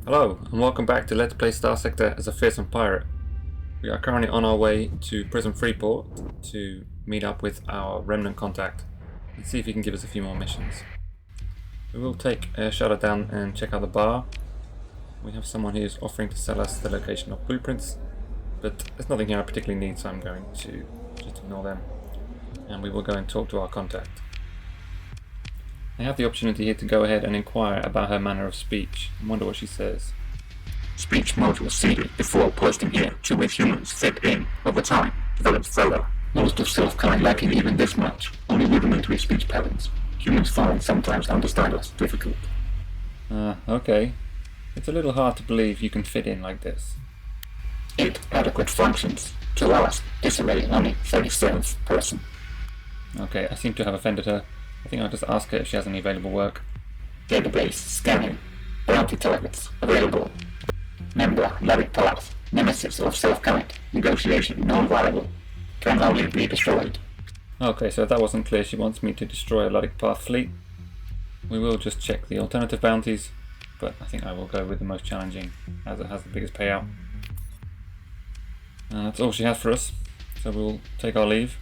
Hello, and welcome back to Let's Play Starsector as a fearsome pirate. We are currently on our way to Prison Freeport to meet up with our Remnant contact and see if he can give us a few more missions. We will take a shuttle down and check out the bar. We have someone who is offering to sell us the location of blueprints, but there's nothing here I particularly need, so I'm going to just ignore them. And we will go and talk to our contact. I have the opportunity here to go ahead and inquire about her manner of speech and wonder what she says. Speech module seeded before posting here to which humans fit in over time, developed further. Most of self-kind lacking even this much, only rudimentary speech patterns. Humans find sometimes understand us difficult. Okay. It's a little hard to believe you can fit in like this. It adequate functions. To us, disarray only 37th person. Okay, I seem to have offended her. I think I'll just ask her if she has any available work. Database scanning. Bounty targets available. Member Lyric Path. Nemesis of self-kind. Negotiation non-viable. Can only be destroyed. Okay, so if that wasn't clear, she wants me to destroy a Lyric Path fleet. We will just check the alternative bounties, but I think I will go with the most challenging as it has the biggest payout. That's all she has for us, so we'll take our leave,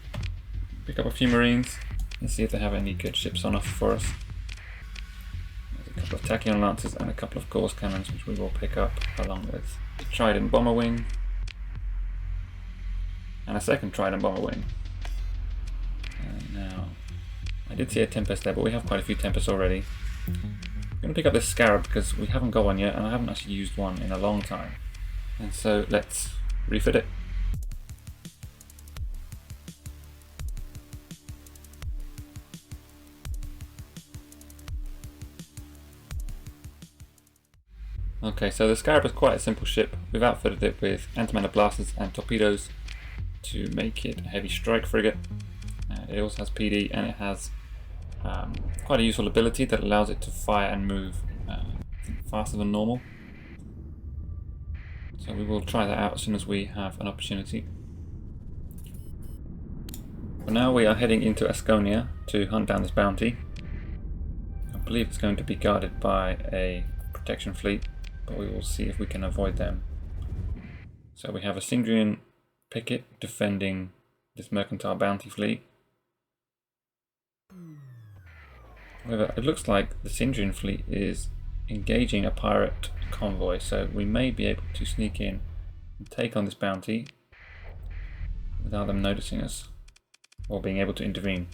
pick up a few marines, and see if they have any good ships on offer for us. There's a couple of tachyon lancers and a couple of course cannons which we will pick up, along with the Trident bomber wing and a second Trident bomber wing. Now, I did see a Tempest there, but we have quite a few Tempests already. I'm going to pick up this Scarab because we haven't got one yet and I haven't actually used one in a long time. And so let's refit it. Okay, so the Scarab is quite a simple ship. We've outfitted it with antimatter blasters and torpedoes to make it a heavy strike frigate. It also has PD and it has quite a useful ability that allows it to fire and move faster than normal. So we will try that out as soon as we have an opportunity. For now we are heading into Asconia to hunt down this bounty. I believe it's going to be guarded by a protection fleet, but we will see if we can avoid them. So we have a Sindrian picket defending this mercantile bounty fleet. However, it looks like the Sindrian fleet is engaging a pirate convoy, so we may be able to sneak in and take on this bounty without them noticing us or being able to intervene.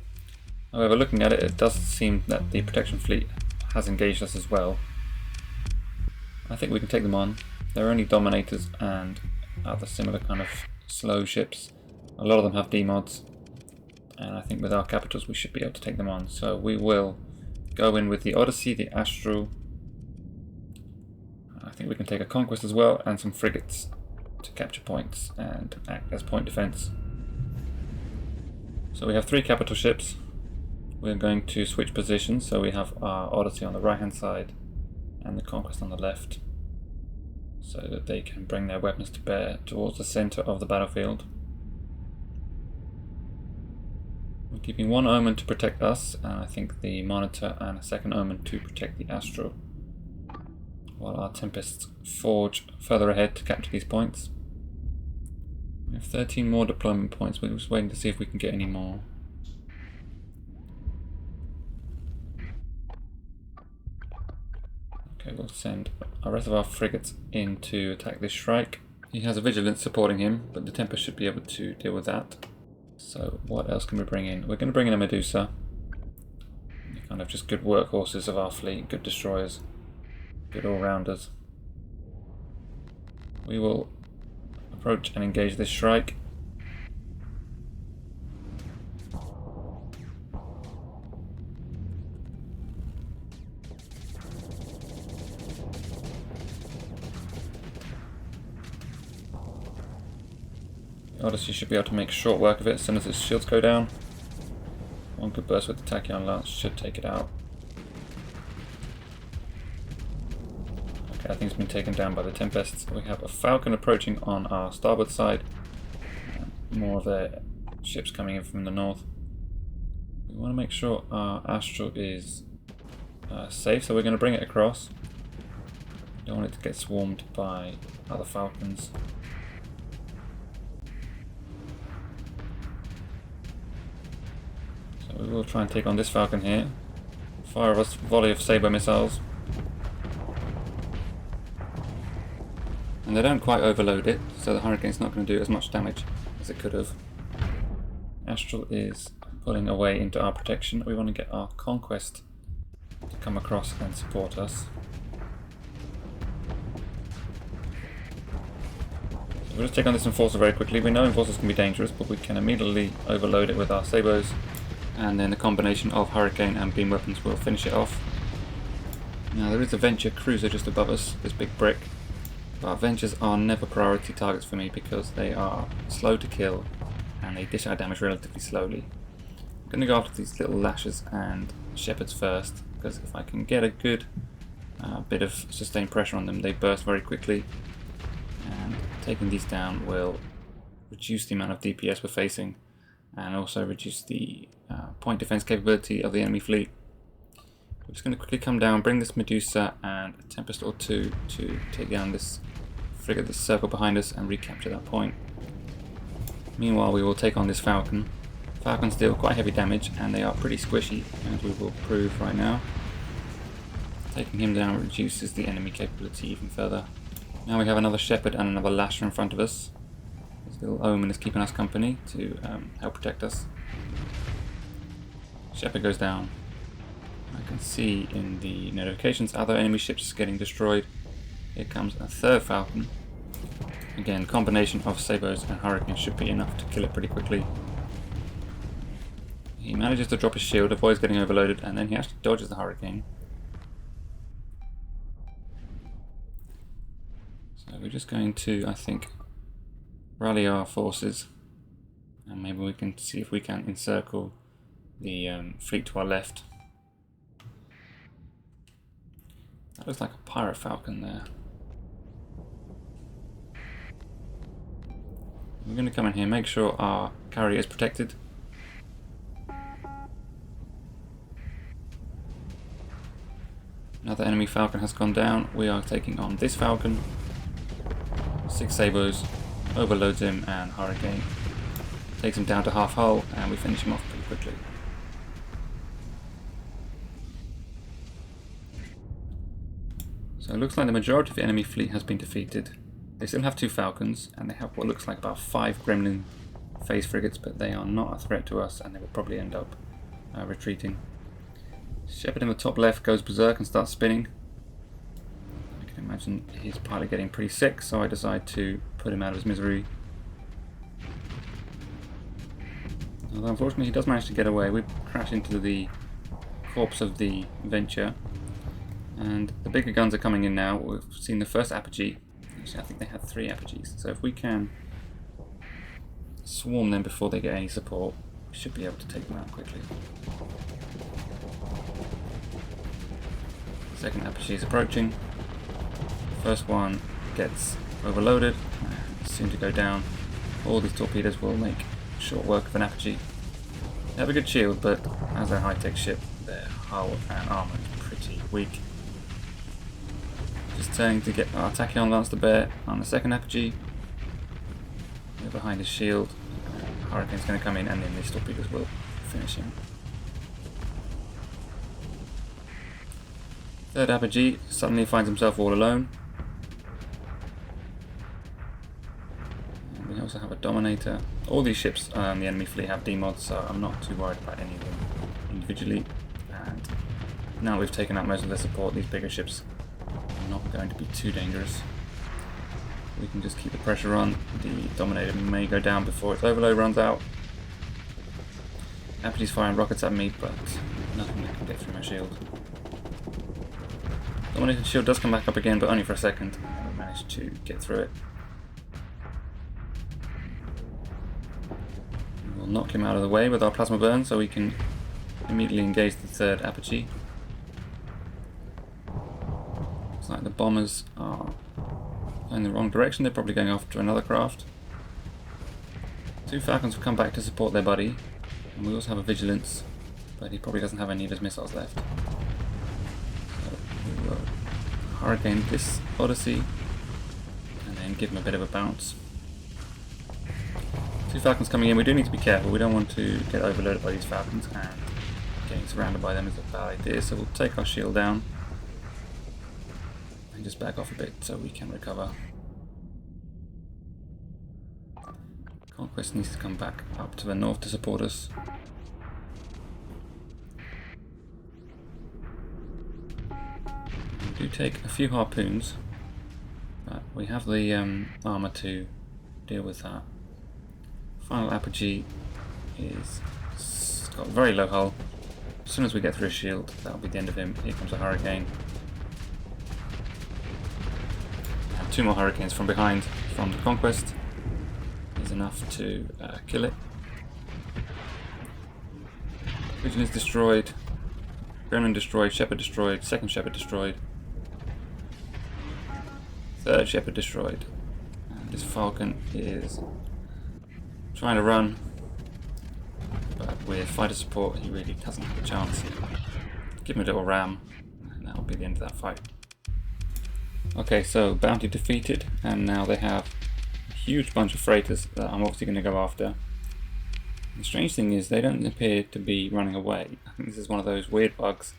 However, looking at it, it does seem that the protection fleet has engaged us as well. I think we can take them on. They're only Dominators and other similar kind of slow ships. A lot of them have D-mods, and I think with our capitals we should be able to take them on. So we will go in with the Odyssey, the Astral. I think we can take a Conquest as well, and some frigates to capture points and act as point defense. So we have 3 capital ships. We're going to switch positions, so we have our Odyssey on the right hand side and the Conquest on the left, so that they can bring their weapons to bear towards the center of the battlefield. We're keeping one Omen to protect us, and I think the Monitor, and a second Omen to protect the Astral, while our Tempests forge further ahead to capture these points. We have 13 more deployment points, we're just waiting to see if we can get any more. Okay, we'll send our rest of our frigates in to attack this Shrike. He has a Vigilance supporting him, but the Tempest should be able to deal with that. So what else can we bring in? We're going to bring in a Medusa. They're kind of just good workhorses of our fleet, good destroyers, good all-rounders. We will approach and engage this Shrike. Odyssey should be able to make short work of it as soon as its shields go down. One good burst with the Tachyon Lance should take it out. Okay, I think it's been taken down by the Tempests. We have a Falcon approaching on our starboard side. More of their ships coming in from the north. We want to make sure our Astral is safe, so we're going to bring it across. Don't want it to get swarmed by other falcons. So we will try and take on this falcon here. Fire a volley of saber missiles. And they don't quite overload it, so the Hurricane's not going to do as much damage as it could have. Astral is pulling away into our protection. We want to get our Conquest to come across and support us. So we'll just take on this Enforcer very quickly. We know Enforcers can be dangerous, but we can immediately overload it with our sabers, and then the combination of Hurricane and beam weapons will finish it off. Now there is a Venture Cruiser just above us, this big brick. But Ventures are never priority targets for me because they are slow to kill and they dish out damage relatively slowly. I'm going to go after these little Lashers and Shepherds first, because if I can get a good bit of sustained pressure on them, they burst very quickly, and taking these down will reduce the amount of DPS we're facing and also reduce the point defense capability of the enemy fleet. We're just going to quickly come down, bring this Medusa and a Tempest or two to take down this frigate, this circle behind us, and recapture that point. Meanwhile, we will take on this Falcon. Falcons deal quite heavy damage and they are pretty squishy, as we will prove right now. Taking him down reduces the enemy capability even further. Now we have another Shepherd and another Lasher in front of us. This little Omen is keeping us company to help protect us. Shepherd goes down. I can see in the notifications other enemy ships getting destroyed. Here comes a third Falcon. Again, combination of Sabers and Hurricanes should be enough to kill it pretty quickly. He manages to drop his shield, avoids getting overloaded, and then he actually dodges the Hurricane. So we're just going to, I think, rally our forces, and maybe we can see if we can encircle the fleet to our left. That looks like a pirate Falcon there. We're going to come in here, make sure our carrier is protected. Another enemy Falcon has gone down. We are taking on this Falcon. 6 Sabers, overloads him, and Hurricane takes him down to half hull, and we finish him off pretty quickly. So it looks like the majority of the enemy fleet has been defeated. They still have 2 Falcons, and they have what looks like about 5 Gremlin phase frigates, but they are not a threat to us, and they will probably end up retreating. Shepherd in the top left goes berserk and starts spinning. I can imagine his pilot getting pretty sick, so I decide to put him out of his misery. Although unfortunately he does manage to get away. We crash into the corpse of the Venture, and the bigger guns are coming in now. We've seen the first Apogee. Actually, I think they had 3 Apogees, so if we can swarm them before they get any support, we should be able to take them out quickly. Second Apogee is approaching. First one gets overloaded and soon to go down. All these torpedoes will make short work of an Apogee. They have a good shield, but as a high-tech ship, their hull and armour is pretty weak. Just turning to get our Tachyon Lance to bear on the second Apogee. We're behind his shield. Hurricane's going to come in, and then these torpedoes will finish him. Third Apogee suddenly finds himself all alone. And we also have a Dominator. All these ships, the enemy fleet, have demods, so I'm not too worried about any of them individually. And now we've taken out most of their support, these bigger ships are not going to be too dangerous. We can just keep the pressure on. The Dominator may go down before its overload runs out. Apogee's firing rockets at me, but nothing that can get through my shield. Dominator's shield does come back up again, but only for a second. I managed to get through it. We'll knock him out of the way with our plasma burn, so we can immediately engage the third Apogee. Looks like the bombers are going the wrong direction. They're probably going after another craft. 2 Falcons have come back to support their buddy, and we also have a Vigilance, but he probably doesn't have any of his missiles left. hurricane this Odyssey and then give him a bit of a bounce. 2 Falcons coming in. We do need to be careful. We don't want to get overloaded by these Falcons, and getting surrounded by them is a bad idea. So we'll take our shield down and just back off a bit so we can recover. Conquest needs to come back up to the north to support us. We do take a few harpoons, but we have the armor to deal with that. Final apogee is got a very low hull. As soon as we get through his shield, that'll be the end of him. Here comes a hurricane. And 2 more hurricanes from behind from the Conquest is enough to kill it. Vision is destroyed. Gremlin destroyed. Shepherd destroyed. Second Shepherd destroyed. Third Shepherd destroyed. And this Falcon is trying to run, but with fighter support he really doesn't have a chance. Give him a little ram and that'll be the end of that fight. Okay, so bounty defeated, and now they have a huge bunch of freighters that I'm obviously going to go after. The strange thing is they don't appear to be running away. I think this is one of those weird bugs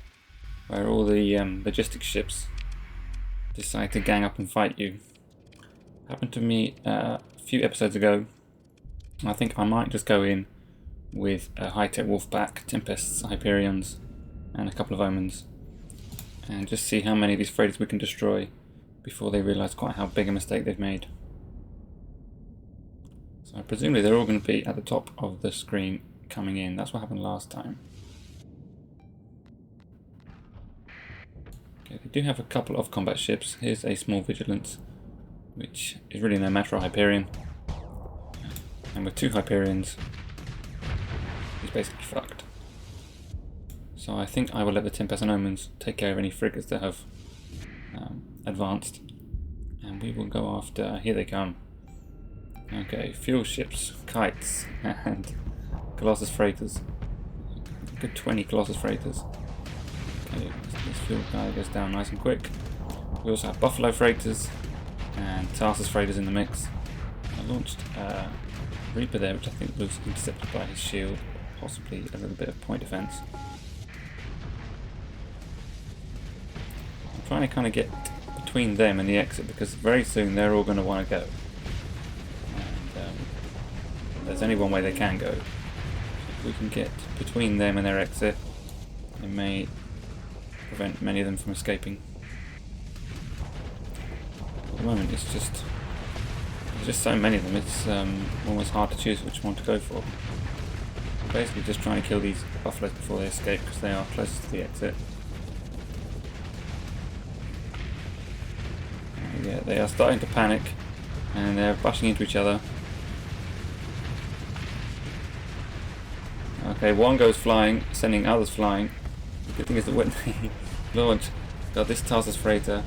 where all the logistics ships decide to gang up and fight you. Happened to me a few episodes ago. I think I might just go in with a high-tech Wolfpack, Tempests, Hyperions, and a couple of Omens, and just see how many of these freighters we can destroy before they realise quite how big a mistake they've made. So presumably they're all going to be at the top of the screen coming in. That's what happened last time. Okay, they do have a couple of combat ships. Here's a small Vigilance, which is really no match for a Hyperion. And with 2 Hyperions, he's basically fucked. So I think I will let the Tempest and Omens take care of any frigates that have advanced. And we will go after, here they come. Okay, fuel ships, kites, and Colossus freighters. A good 20 Colossus freighters. Okay, this fuel guy goes down nice and quick. We also have Buffalo freighters and Tarsus freighters in the mix. I launched Reaper there, which I think was intercepted by his shield, possibly a little bit of point defense. I'm trying to kind of get between them and the exit, because very soon they're all going to want to go. And there's only one way they can go. If we can get between them and their exit, it may prevent many of them from escaping. At the moment it's just there's just so many of them, it's almost hard to choose which one to go for. I'm basically just trying to kill these buffaloes before they escape, because they are closest to the exit. Yeah, they are starting to panic and they're bashing into each other. Okay, one goes flying, sending others flying. The good thing is that when they launch, got this Tarsus freighter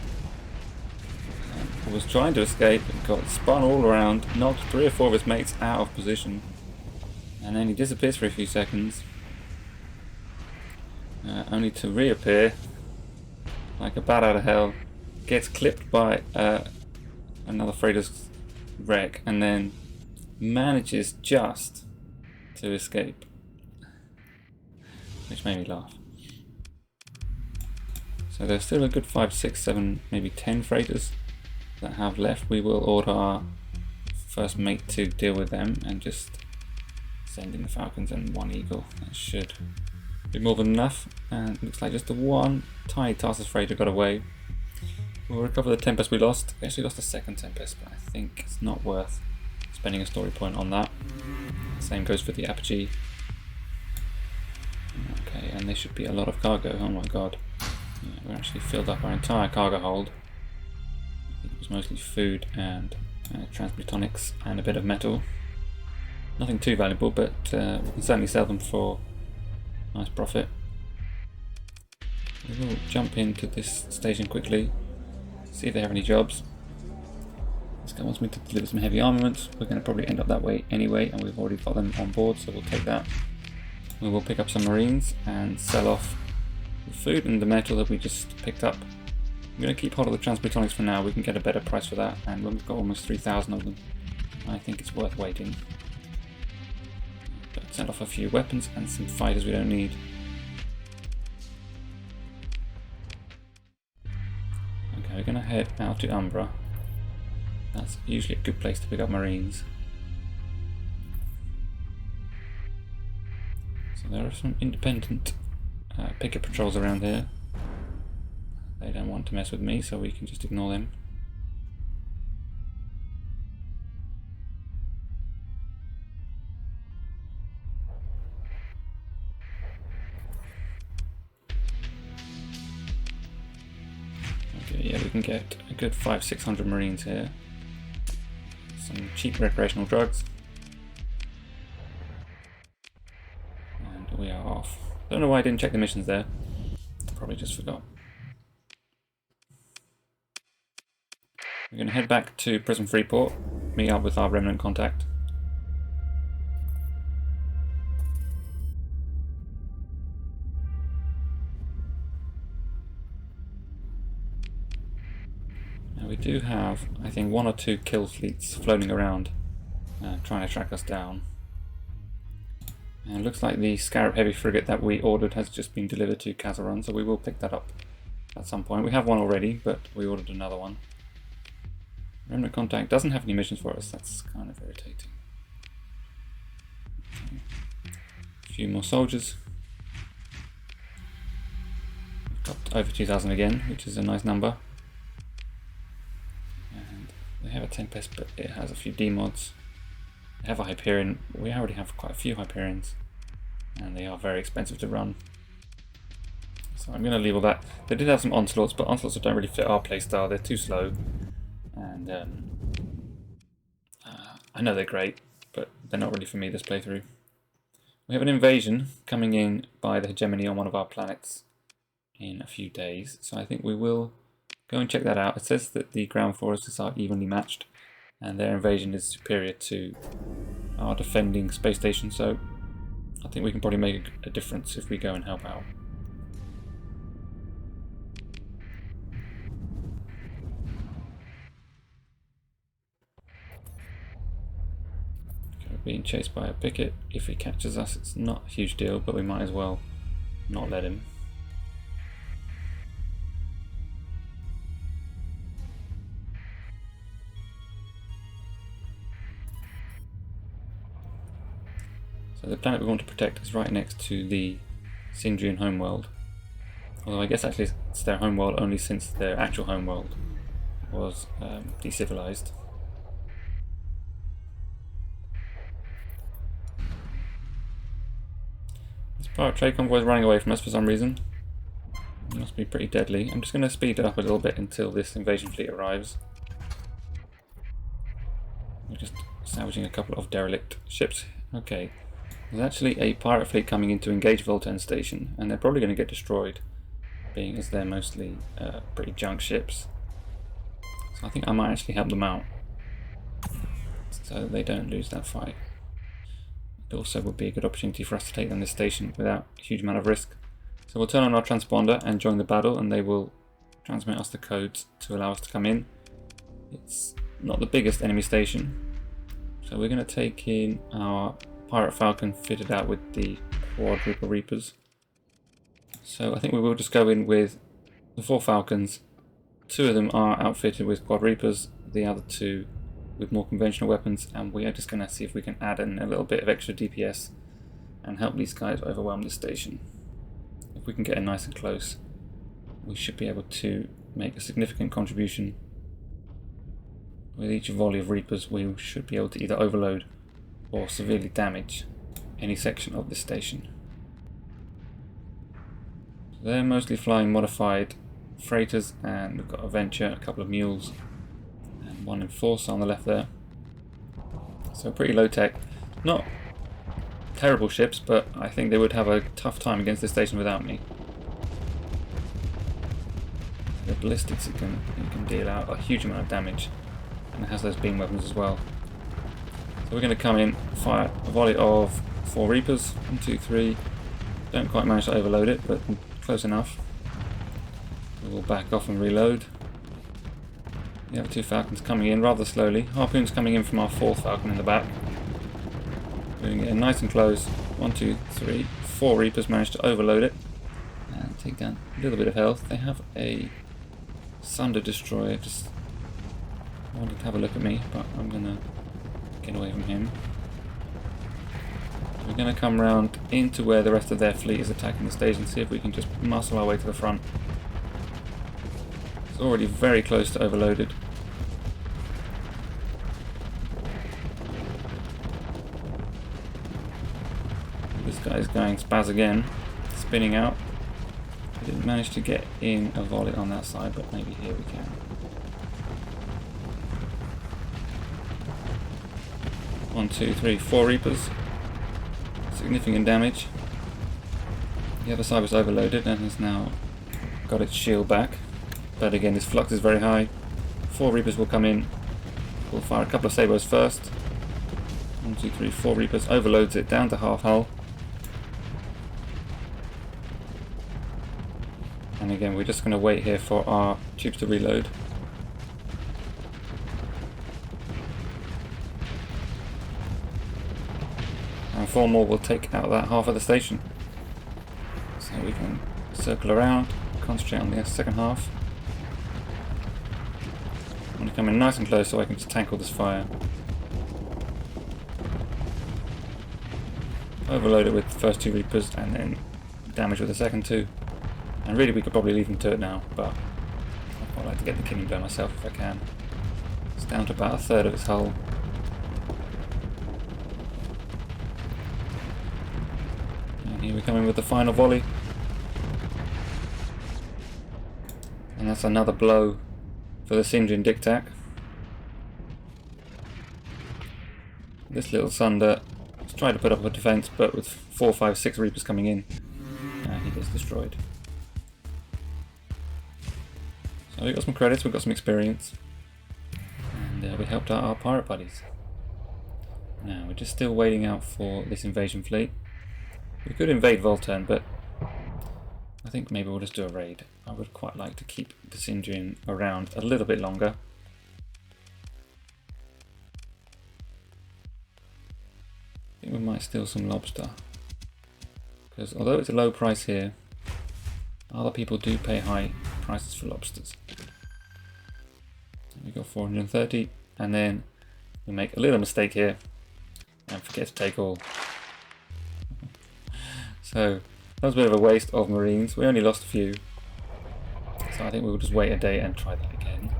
was trying to escape, got spun all around, knocked 3 or 4 of his mates out of position, and then he disappears for a few seconds, only to reappear like a bat out of hell, gets clipped by another freighter's wreck, and then manages just to escape, which made me laugh. So there's still a good 5, 6, 7, maybe 10 freighters that have left. We will order our first mate to deal with them and just send in the Falcons and 1 Eagle. That should be more than enough, and it looks like just the one tiny Tarsus freighter got away. We'll recover the Tempest we lost. We actually lost a second Tempest, but I think it's not worth spending a story point on that. Same goes for the Apogee. Okay, and there should be a lot of cargo. Oh my god. Yeah, we actually filled up our entire cargo hold. I think it was mostly food and transplutonics and a bit of metal. Nothing too valuable, but we can certainly sell them for a nice profit. We will jump into this station quickly, see if they have any jobs. This guy wants me to deliver some heavy armaments. We're going to probably end up that way anyway, and we've already got them on board, so we'll take that. We will pick up some marines and sell off the food and the metal that we just picked up, I'm going to keep hold of the transplutonics for now. We can get a better price for that, and when we've got almost 3,000 of them, I think it's worth waiting. But send off a few weapons and some fighters we don't need. Okay, we're going to head out to Umbra. That's usually a good place to pick up Marines. So there are some independent picket patrols around here. They don't want to mess with me, so we can just ignore them. Okay, yeah, we can get a good 500-600 Marines here. Some cheap recreational drugs. And we are off. Don't know why I didn't check the missions there. Probably just forgot. We're going to head back to Prism Freeport, meet up with our Remnant contact. Now we do have, I think, 1 or 2 kill fleets floating around, trying to track us down. And it looks like the Scarab heavy frigate that we ordered has just been delivered to Kazaron, so we will pick that up at some point. We have one already, but we ordered another one. Remnant contact doesn't have any missions for us, that's kind of irritating. Okay. A few more soldiers. We've got over 2,000 again, which is a nice number. And they have a Tempest, but it has a few demods. They have a Hyperion. We already have quite a few Hyperions, and they are very expensive to run. So I'm going to leave all that. They did have some Onslaughts, but Onslaughts don't really fit our playstyle, they're too slow. And I know they're great, but they're not really for me this playthrough. We have an invasion coming in by the Hegemony on one of our planets in a few days, so I think we will go and check that out. It says that the ground forces are evenly matched and their invasion is superior to our defending space station, so I think we can probably make a difference if we go and help out. Being chased by a picket. If he catches us, it's not a huge deal, but we might as well not let him. So the planet we want to protect is right next to the Sindrian homeworld. Although I guess actually it's their homeworld only since their actual homeworld was decivilized. Pirate trade convoy is running away from us for some reason. It must be pretty deadly. I'm just going to speed it up a little bit until this invasion fleet arrives. We're just salvaging a couple of derelict ships. Okay, there's actually a pirate fleet coming in to engage Voltan Station, and they're probably going to get destroyed, being as they're mostly pretty junk ships. So I think I might actually help them out, so that they don't lose that fight. It also would be a good opportunity for us to take down this station without a huge amount of risk. So we'll turn on our transponder and join the battle, and they will transmit us the codes to allow us to come in. It's not the biggest enemy station, so we're going to take in our Pirate Falcon fitted out with the Quadruple Reapers. So I think we will just go in with the 4 Falcons. 2 of them are outfitted with Quad Reapers, the other 2 with more conventional weapons, and we are just going to see if we can add in a little bit of extra DPS and help these guys overwhelm the station. If we can get in nice and close, we should be able to make a significant contribution. With each volley of Reapers, we should be able to either overload or severely damage any section of this station. So they're mostly flying modified freighters, and we've got a Venture, a couple of mules, and 1 Enforcer on the left there. So pretty low tech. Not terrible ships, but I think they would have a tough time against this station without me. The ballistics it can deal out a huge amount of damage, and it has those beam weapons as well. So we're going to come in, fire a volley of 4 Reapers, 1, 2, 3. Don't quite manage to overload it, but close enough. We'll we'll back off and reload. The other 2 Falcons coming in rather slowly. Harpoon's coming in from our 4th Falcon in the back. Doing it in nice and close. 1, 2, 3, 4 Reapers managed to overload it and take down a little bit of health. They have a Sunder Destroyer just wanted to have a look at me, but I'm going to get away from him. We're going to come round into where the rest of their fleet is attacking the station, see if we can just muscle our way to the front. It's already very close to overloaded. This guy's going spaz again, spinning out. I didn't manage to get in a volley on that side, but maybe here we can. 1, 2, 3, 4 Reapers. Significant damage. The other side was overloaded and has now got its shield back. But again, this flux is very high. 4 Reapers will come in. We'll fire a couple of sabres first. 1, 2, 3, 4 Reapers. Overloads it down to half hull. And again, we're just going to wait here for our tubes to reload. And 4 more will take out that half of the station. So we can circle around, concentrate on the second half. I'm going to come in nice and close so I can just tank all this fire. Overload it with the first 2 Reapers and then damage with the second 2. And really we could probably leave them to it now, but I'd quite like to get the killing blow myself if I can. It's down to about 1/3 of its hull. And here we come in with the final volley. And that's another blow for the Sinjin Diktak. This little Sunder has tried to put up a defense, but with 4, 5, 6 Reapers coming in, he gets destroyed. So we got some credits, we got some experience, and we helped out our pirate buddies. Now we're just still waiting out for this invasion fleet. We could invade Volturn, but I think maybe we'll just do a raid. I would quite like to keep the Sinjin around a little bit longer. I think we might steal some lobster, because although it's a low price here, other people do pay high prices for lobsters. We got 430, and then we make a little mistake here and forget to take all. So that was a bit of a waste of marines. We only lost a few, so I think we'll just wait a day and try that again.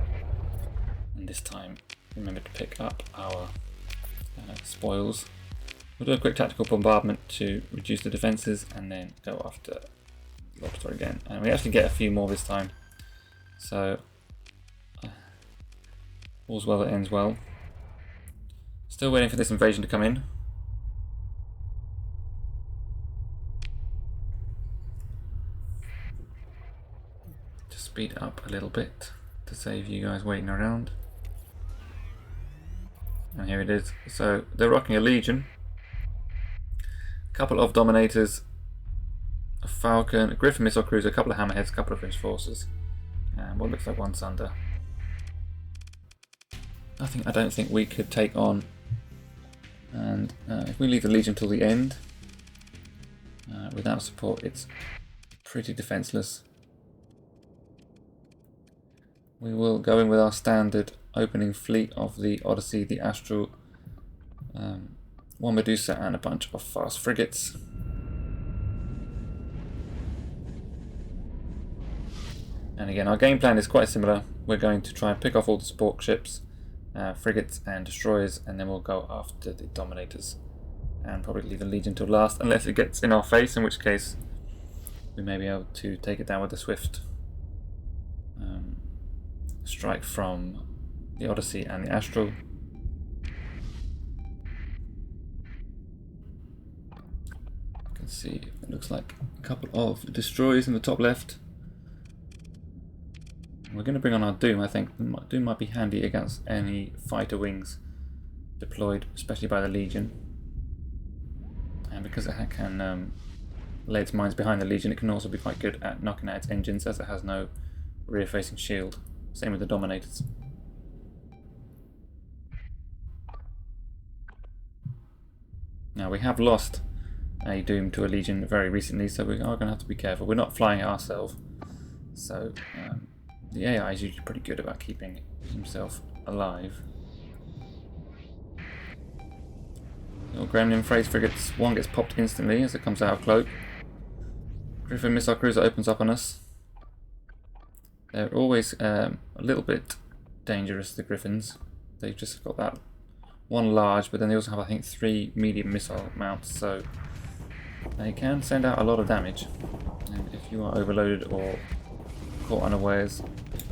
And this time remember to pick up our spoils. We'll do a quick tactical bombardment to reduce the defences and then go after lobster again. And we actually get a few more this time. So all's well that ends well. Still waiting for this invasion to come in. Just speed up a little bit to save you guys waiting around. And here it is. So they're rocking a Legion, a couple of Dominators, a Falcon, a Griffin missile cruiser, a couple of Hammerheads, a couple of French forces, and what looks like 1 Sunder. I don't think we could take on, and if we leave the Legion till the end, without support it's pretty defenceless. We will go in with our standard opening fleet of the Odyssey, the Astral, 1 Medusa and a bunch of fast frigates. And again, our game plan is quite similar. We're going to try and pick off all the support ships, frigates and destroyers, and then we'll go after the Dominators and probably leave the Legion till last, unless it gets in our face, in which case we may be able to take it down with a swift strike from the Odyssey and the Astral. You can see it looks like a couple of destroyers in the top left. We're going to bring on our Doom, I think. Doom might be handy against any fighter wings deployed, especially by the Legion. And because it can lay its mines behind the Legion, it can also be quite good at knocking out its engines, as it has no rear-facing shield. Same with the Dominators. Now we have lost a Doom to a Legion very recently, so we are going to have to be careful. We're not flying it ourselves, so the AI is usually pretty good about keeping himself alive. Little Gremlin phrase frigates, one gets popped instantly as it comes out of cloak. Griffin missile cruiser opens up on us. They're always a little bit dangerous, the Griffins. They've just got that one large, but then they also have, I think, 3 medium missile mounts, so they can send out a lot of damage. And if you are overloaded or caught unawares,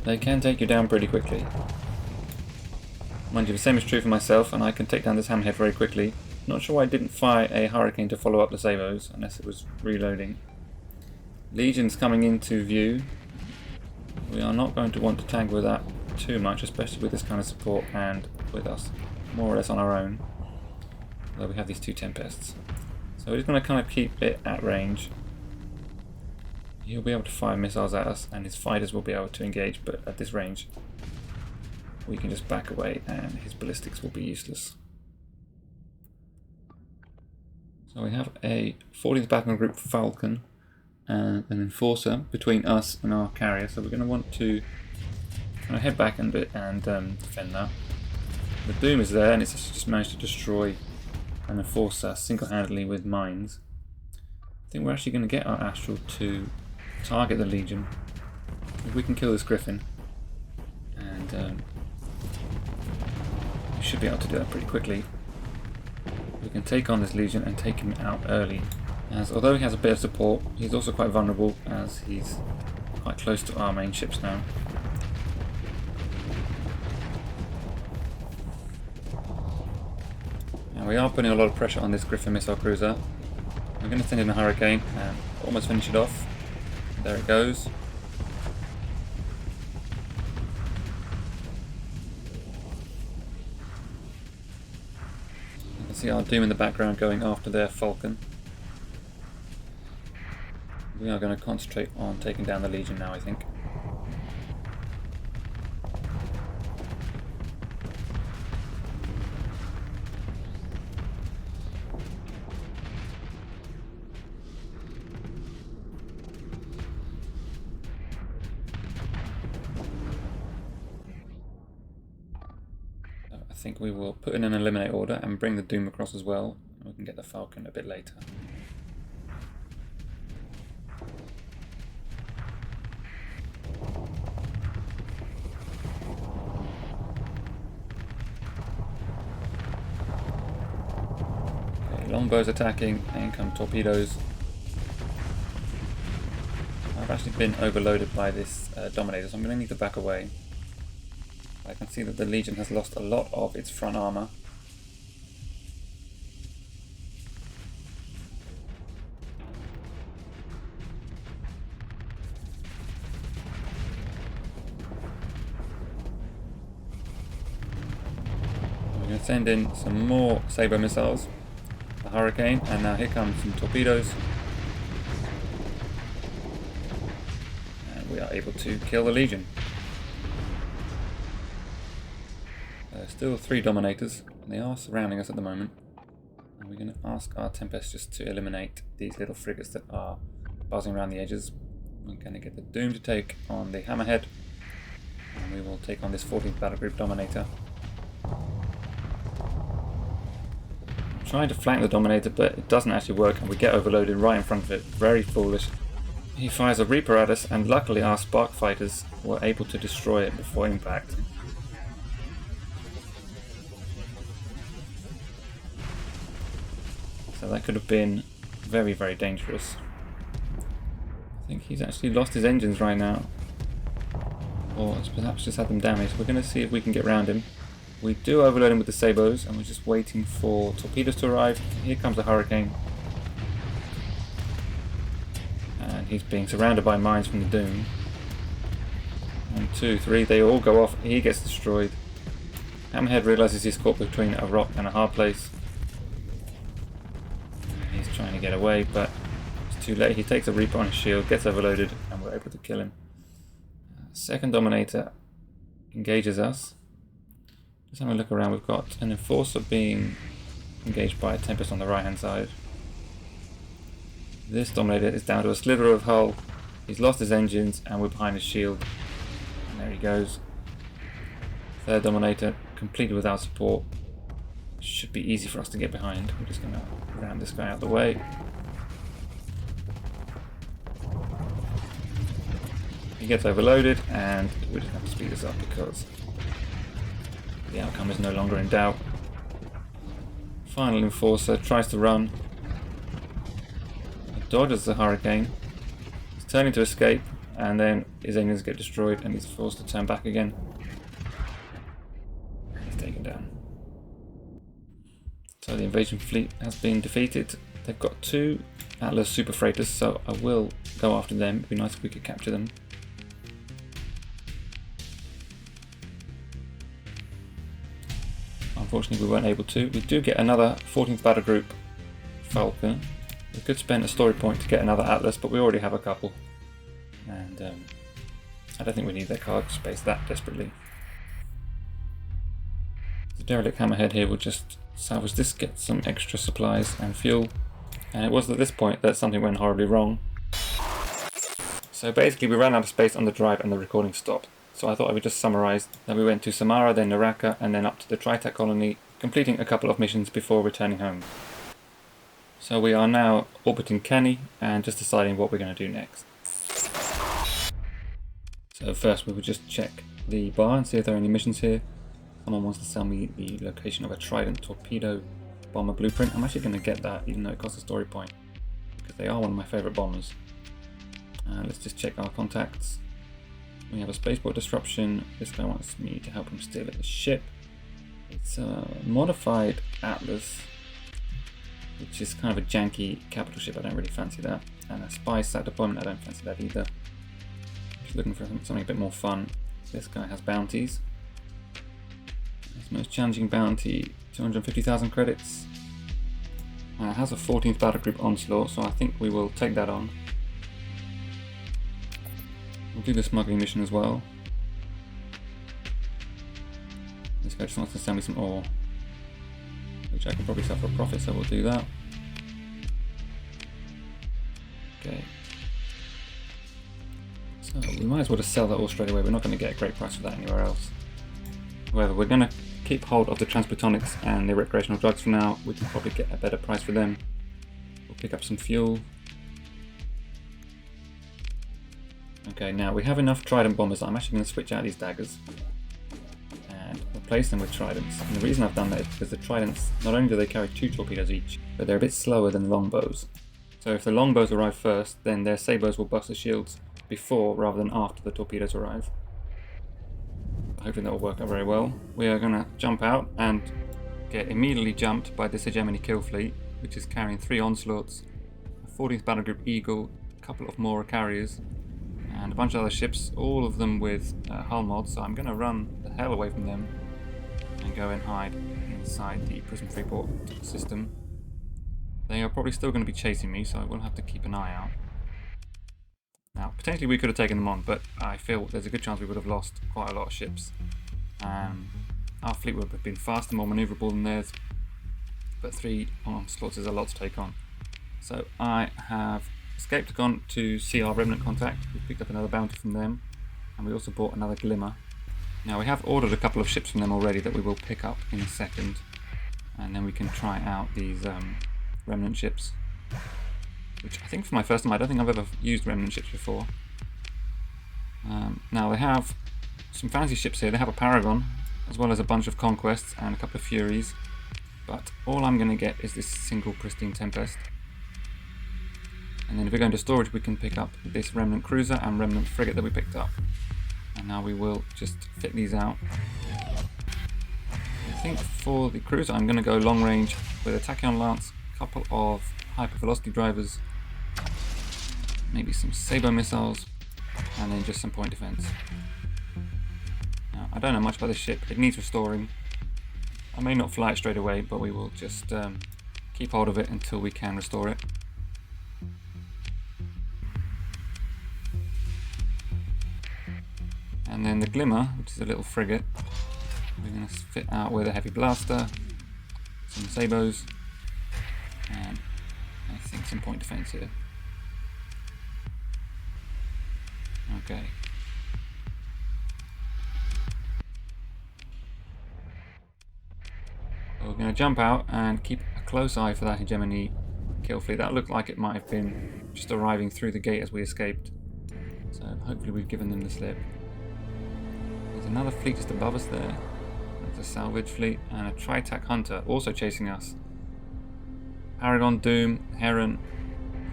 they can take you down pretty quickly. Mind you, the same is true for myself, and I can take down this hammerhead very quickly. Not sure why I didn't fire a Hurricane to follow up the Sabos, unless it was reloading. Legions coming into view. We are not going to want to tangle with that too much, especially with this kind of support and with us more or less on our own. Although we have these 2 Tempests. So we're just going to kind of keep it at range. He'll be able to fire missiles at us, and his fighters will be able to engage, but at this range we can just back away and his ballistics will be useless. So we have a 14th Battalion Group Falcon and an Enforcer between us and our carrier, so we're going to want to kind of head back and defend that. The Doom is there, and it's just managed to destroy an Enforcer single-handedly with mines. I think we're actually going to get our Astral to target the Legion. If we can kill this Griffin, and we should be able to do that pretty quickly. We can take on this Legion and take him out early, as although he has a bit of support, he's also quite vulnerable as he's quite close to our main ships now. Now we are putting a lot of pressure on this Griffin missile cruiser. I'm going to send in a Hurricane and almost finish it off. There it goes. You can see our Doom in the background going after their Falcon. We are going to concentrate on taking down the Legion now, I think. I think we will put in an eliminate order and bring the Doom across as well, and we can get the Falcon a bit later. Okay, longbows attacking, and come torpedoes. I've actually been overloaded by this Dominator, so I'm going to need to back away. I can see that the Legion has lost a lot of its front armour. We're going to send in some more Saber missiles, the Hurricane, and now here comes some torpedoes. And we are able to kill the Legion. Still 3 Dominators, and they are surrounding us at the moment. And we're going to ask our Tempest just to eliminate these little frigates that are buzzing around the edges. We're going to get the Doom to take on the Hammerhead, and we will take on this 14th Battle Group Dominator. I'm trying to flank the Dominator, but it doesn't actually work, and we get overloaded right in front of it. Very foolish. He fires a Reaper at us, and luckily our Spark Fighters were able to destroy it before impact. So that could have been very, very dangerous. I think he's actually lost his engines right now. Or perhaps just had them damaged. We're going to see if we can get around him. We do overload him with the Sabos, and we're just waiting for torpedoes to arrive. Here comes the Hurricane. And he's being surrounded by mines from the Doom. 1, 2, 3, they all go off. He gets destroyed. Hammerhead realizes he's caught between a rock and a hard place. He's trying to get away, but it's too late. He takes a Reaper on his shield, gets overloaded, and we're able to kill him. Second Dominator engages us. Just having a look around, we've got an Enforcer being engaged by a Tempest on the right hand side. This Dominator is down to a slither of hull. He's lost his engines and we're behind his shield. And there he goes. Third Dominator completely without support. Should be easy for us to get behind. We're just going to ram this guy out of the way. He gets overloaded and we just have to speed this up because the outcome is no longer in doubt. Final Enforcer tries to run. He dodges the Hurricane. He's turning to escape and then his engines get destroyed and he's forced to turn back again. He's taken down. So the invasion fleet has been defeated. They've got 2 Atlas super freighters, so I will go after them. It'd be nice if we could capture them. Unfortunately, we weren't able to. We do get another 14th Battle Group Falcon. We could spend a story point to get another Atlas, but we already have a couple. And I don't think we need their cargo space that desperately. The derelict hammerhead here will just salvage this, get some extra supplies and fuel. And it was at this point that something went horribly wrong. So basically we ran out of space on the drive and the recording stopped. So I thought I would just summarise that we went to Samara, then Naraka, and then up to the Trident colony, completing a couple of missions before returning home. So we are now orbiting Kenny and just deciding what we're going to do next. So first we will just check the bar and see if there are any missions here. Someone wants to sell me the location of a Trident Torpedo bomber blueprint. I'm actually going to get that even though it costs a story point, because they are one of my favourite bombers. Let's just check our contacts. We have a spaceport disruption. This guy wants me to help him steal his ship. It's a modified Atlas, which is kind of a janky capital ship. I don't really fancy that. And a spy sat deployment, I don't fancy that either. Just looking for something a bit more fun. This guy has bounties. His most challenging bounty, 250,000 credits. And it has a 14th Battle Group Onslaught, so I think we will take that on. We'll do the smuggling mission as well. This guy just wants to send me some ore, which I can probably sell for a profit, so we'll do that. Okay. So we might as well just sell that ore straight away. We're not going to get a great price for that anywhere else. However, we're going to keep hold of the transplutonics and the recreational drugs for now. We can probably get a better price for them. We'll pick up some fuel. Okay, now we have enough Trident bombers. I'm actually going to switch out these daggers and replace them with Tridents. And the reason I've done that is because the Tridents, not only do they carry 2 torpedoes each, but they're a bit slower than longbows. So if the longbows arrive first, then their sabres will bust the shields before rather than after the torpedoes arrive. Hopefully that will work out very well. We are going to jump out and get immediately jumped by this Hegemony Kill-Fleet, which is carrying 3 Onslaughts, a 14th Battle Group Eagle, a couple of more carriers, and a bunch of other ships, all of them with hull mods. So I'm going to run the hell away from them and go and hide inside the Prison Freeport system. They are probably still going to be chasing me, so I will have to keep an eye out. Now, potentially we could have taken them on, but I feel there's a good chance we would have lost quite a lot of ships. Our fleet would have been faster, more manoeuvrable than theirs, but 3 Onslaughts is a lot to take on. So I have escaped, gone to see our Remnant contact. We picked up another bounty from them, and we also bought another Glimmer. Now we have ordered a couple of ships from them already that we will pick up in a second, and then we can try out these Remnant ships, which I think for my first time, I don't think I've ever used Remnant ships before. Now they have some fancy ships here. They have a Paragon, as well as a bunch of Conquests and a couple of Furies, but all I'm going to get is this single pristine Tempest. And then if we go into storage, we can pick up this Remnant Cruiser and Remnant Frigate that we picked up. And now we will just fit these out. I think for the Cruiser, I'm going to go long range with a Tachyon Lance, a couple of hypervelocity drivers, maybe some Sabo missiles, and then just some point defense. Now, I don't know much about this ship. It needs restoring. I may not fly it straight away, but we will just keep hold of it until we can restore it. then the Glimmer, which is a little frigate, we're going to fit out with a heavy blaster, some sabos, and I think some point defense here. Okay. So we're going to jump out and keep a close eye for that Hegemony Kill-Fleet. That looked like it might have been just arriving through the gate as we escaped. So hopefully we've given them the slip. There's another fleet just above us there. There's a salvage fleet and a Tri-Tac Hunter also chasing us. Paragon, Doom, Heron,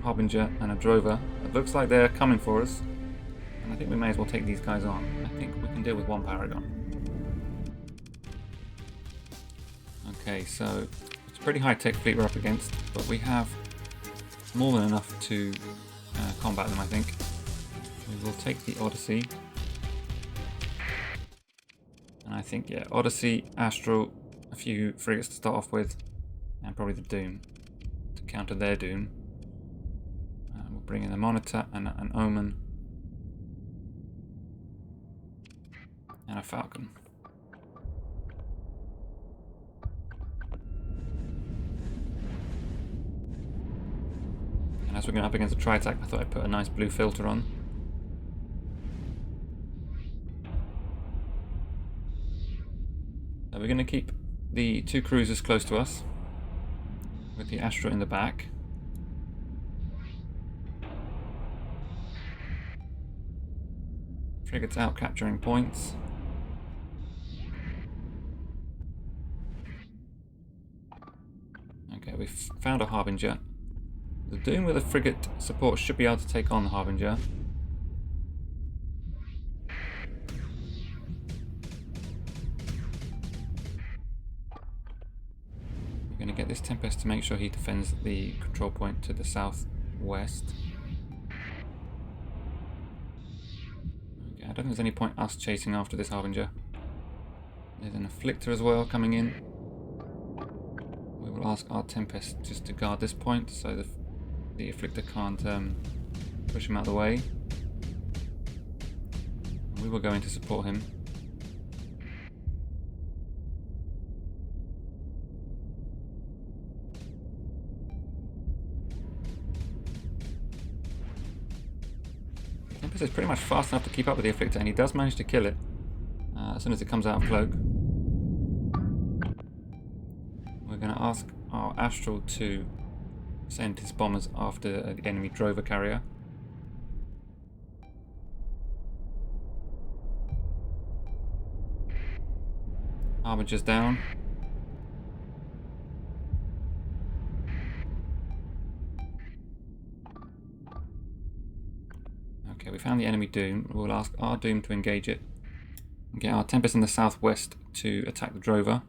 Harbinger and a Drover. It looks like they're coming for us. And I think we may as well take these guys on. I think we can deal with one Paragon. Okay, so it's a pretty high-tech fleet we're up against, but we have more than enough to combat them, I think. We will take the Odyssey. And I think, yeah, Odyssey, Astral, a few frigates to start off with, and probably the Doom to counter their Doom. We'll bring in a Monitor and an Omen. And a Falcon. And as we're going up against a Tri-Tac, I thought I'd put a nice blue filter on. So we're going to keep the two cruisers close to us, with the Astra in the back. Frigates out capturing points. Okay, we've found a Harbinger. The Doom with a frigate support should be able to take on the Harbinger. We're going to get this Tempest to make sure he defends the control point to the southwest. Okay, I don't think there's any point us chasing after this Harbinger. There's an Afflictor as well coming in. We will ask our Tempest just to guard this point so the Afflictor can't push him out of the way. We will go in to support him. Tempest is pretty much fast enough to keep up with the Afflictor, and he does manage to kill it as soon as it comes out of cloak. We're going to ask our Astral to send his bombers after an enemy drover carrier. Harbinger's down. Okay, we found the enemy Doom. We'll ask our Doom to engage it. And get our Tempest in the southwest to attack the drover.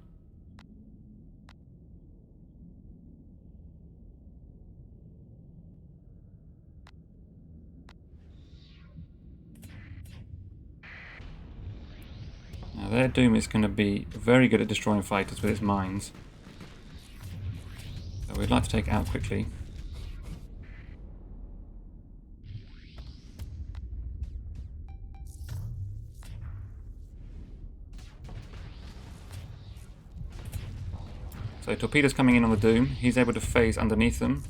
Now their Doom is going to be very good at destroying fighters with its mines. So we'd like to take it out quickly. So Torpedo's coming in on the Doom. He's able to phase underneath them.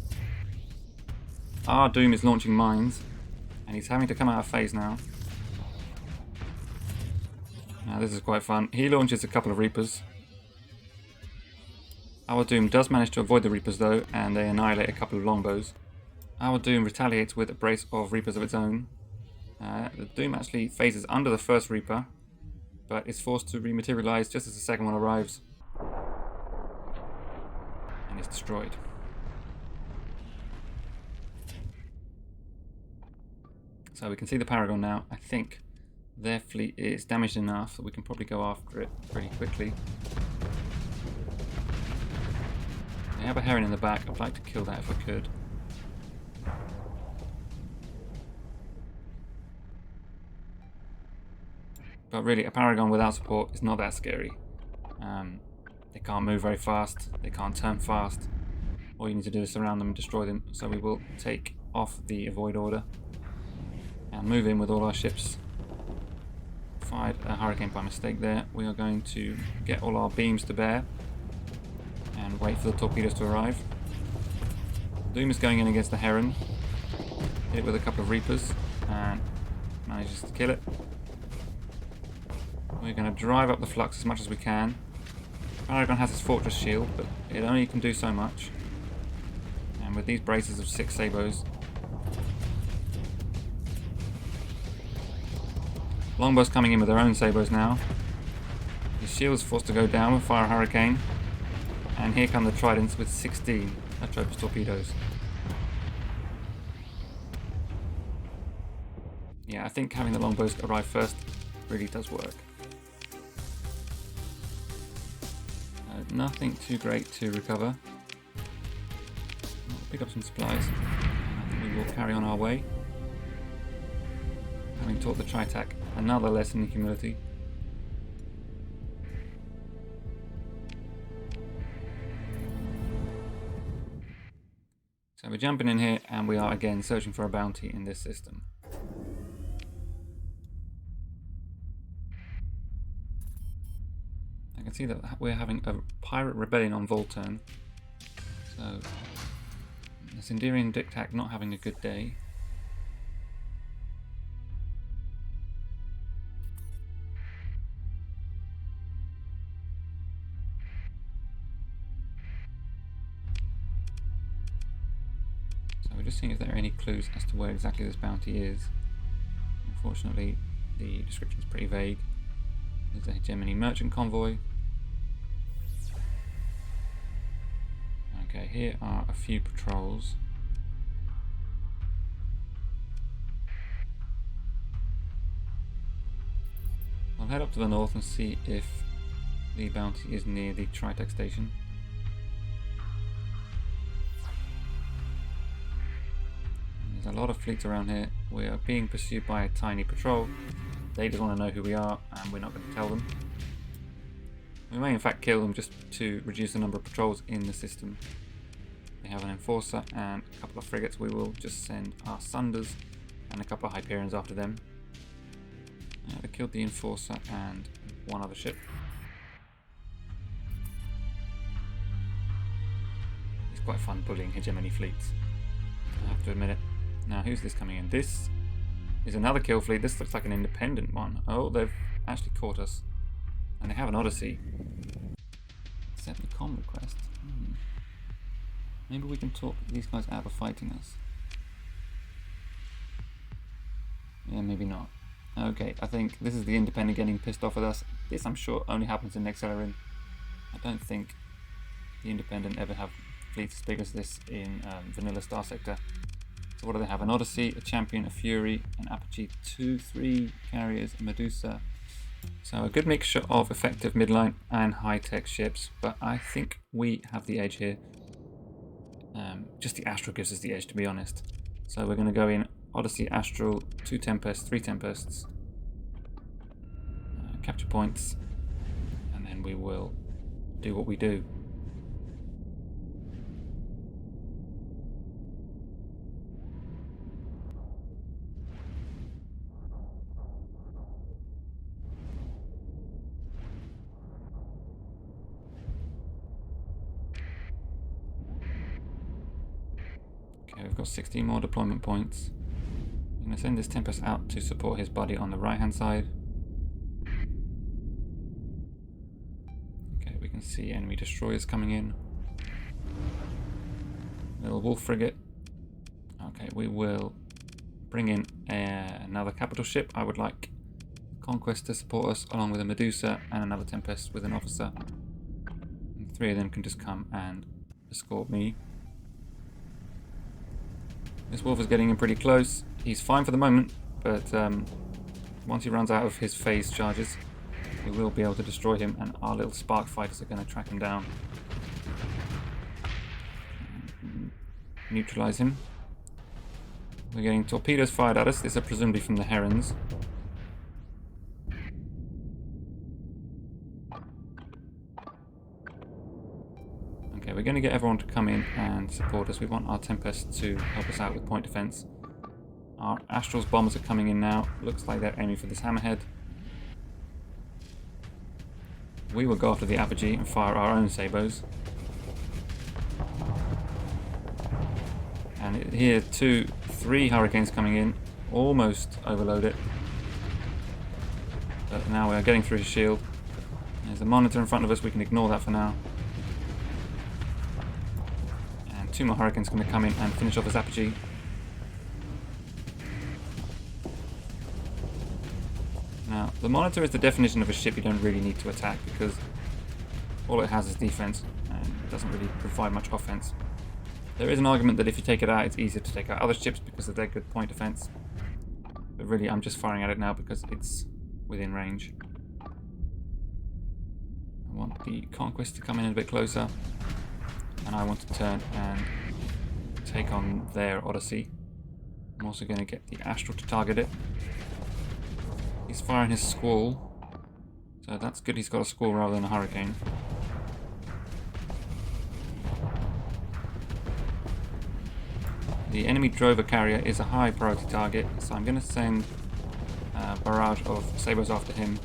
Our Doom is launching mines, and he's having to come out of phase now. Now this is quite fun. He launches a couple of Reapers. Our Doom does manage to avoid the Reapers though, and they annihilate a couple of longbows. Our Doom retaliates with a brace of Reapers of its own. The Doom actually phases under the first Reaper, but is forced to rematerialize just as the second one arrives. And is destroyed. So we can see the Paragon now. I think their fleet is damaged enough that we can probably go after it pretty quickly. They have a Heron in the back. I'd like to kill that if I could. But really, a Paragon without support is not that scary. They can't move very fast. They can't turn fast. All you need to do is surround them and destroy them. So we will take off the avoid order and move in with all our ships fired a hurricane by mistake there. We are going to get all our beams to bear and wait for the torpedoes to arrive. Doom is going in against the Heron. Hit it with a couple of Reapers and manages to kill it. We're going to drive up the flux as much as we can. Paragon has his fortress shield, but it only can do so much. And with these braces of 6 sabots, Longbow's coming in with their own sabots now. His shield's forced to go down with Fire Hurricane. And here come the Tridents with 16 Atropos torpedoes. Yeah, I think having the Longbows arrive first really does work. Nothing too great to recover. We'll pick up some supplies. I think we will carry on our way. Having taught the Tritac another lesson in humility. So we're jumping in here and we are again searching for a bounty in this system. I can see that we're having a pirate rebellion on Volturn. So the Sinderian Dictac not having a good day. So we're just seeing if there are any clues as to where exactly this bounty is. Unfortunately, the description is pretty vague. There's a Hegemony merchant convoy. Okay, here are a few patrols. I'll head up to the north and see if the bounty is near the Tritech station. There's a lot of fleets around here. We are being pursued by a tiny patrol. They just want to know who we are, and we're not going to tell them. We may in fact kill them just to reduce the number of patrols in the system. They have an Enforcer and a couple of frigates. We will just send our Sunders and a couple of Hyperions after them. They killed the Enforcer and one other ship. It's quite fun bullying Hegemony fleets, I have to admit it. Now, who's this coming in? This is another kill fleet. This looks like an independent one. Oh, they've actually caught us. And they have an Odyssey. Accept the comm request. Maybe we can talk these guys out of fighting us. Yeah, maybe not. Okay, I think this is the independent getting pissed off at us. This, I'm sure, only happens in Nexelarin. I don't think the independent ever have fleets as big as this in vanilla Starsector. So what do they have? An Odyssey, a Champion, a Fury, an Apogee, 2-3 carriers, a Medusa. So a good mixture of effective midline and high-tech ships, but I think we have the edge here. Just the Astral gives us the edge, to be honest. So we're going to go in Odyssey, Astral, 2 Tempests, 3 Tempests, capture points, and then we will do what we do. Okay, we've got 16 more deployment points. I'm going to send this Tempest out to support his buddy on the right hand side. Okay, we can see enemy destroyers coming in. Little Wolf frigate. Okay, we will bring in another capital ship. I would like Conquest to support us along with a Medusa and another Tempest with an officer. And 3 of them can just come and escort me. This Wolf is getting in pretty close. He's fine for the moment, but once he runs out of his phase charges, we will be able to destroy him, and our little spark fighters are going to track him down. Neutralize him. We're getting torpedoes fired at us. These are presumably from the Herons. Okay, we're going to get everyone to come in and support us. We want our Tempest to help us out with point defense. Our Astral's bombers are coming in now. Looks like they're aiming for this hammerhead. we will go after the apogee and fire our own sabres. And here, 3 hurricanes coming in, almost overload it. But now we are getting through his shield. There's a monitor in front of us, we can ignore that for now. And 2 more hurricanes going to come in and finish off his apogee. Now, the monitor is the definition of a ship you don't really need to attack, because all it has is defense and it doesn't really provide much offense. There is an argument that if you take it out, it's easier to take out other ships because of their good point defense. But really, I'm just firing at it now because it's within range. I want the Conquest to come in a bit closer, and I want to turn and take on their Odyssey. I'm also going to get the Astral to target it. He's firing his Squall, so that's good. He's got a Squall rather than a Hurricane. The enemy Drover carrier is a high priority target, so I'm going to send a barrage of sabres after him,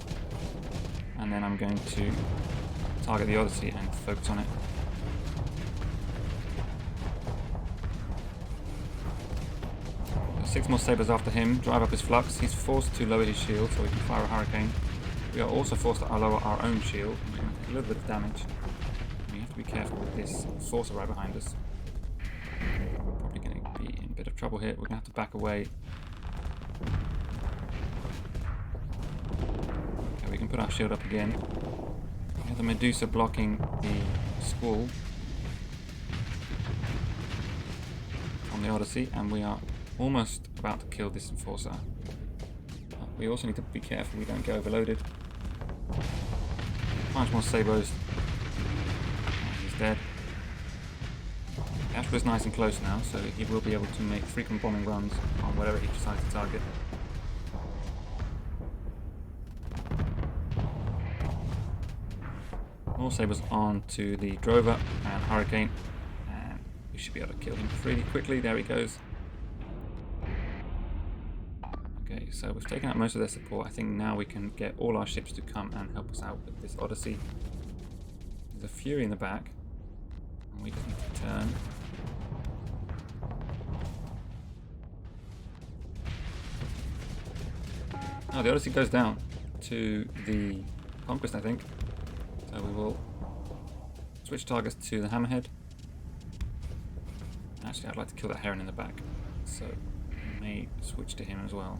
and then I'm going to target the Odyssey and focus on it. So 6 more sabres after him, drive up his flux. He's forced to lower his shield so we can fire a Hurricane. We are also forced to lower our own shield, and we're going to take a little bit of damage. We have to be careful with this Forcer right behind us. We're probably going to be in a bit of trouble here. We're going to have to back away. Okay, we can put our shield up again. We have the Medusa blocking the Squall from the Odyssey, and we are almost about to kill this Enforcer. We also need to be careful we don't get overloaded. 5 more sabres. He's dead. Astral is nice and close now, so he will be able to make frequent bombing runs on whatever he decides to target. More sabres on to the Drover and Hurricane, and we should be able to kill him pretty quickly. There he goes. Okay, so we've taken out most of their support. I think now we can get all our ships to come and help us out with this Odyssey. There's a Fury in the back, and we just need to turn. Oh, the Odyssey goes down to the Conquest, I think. So we will switch targets to the Hammerhead. Actually, I'd like to kill that Heron in the back, so we may switch to him as well.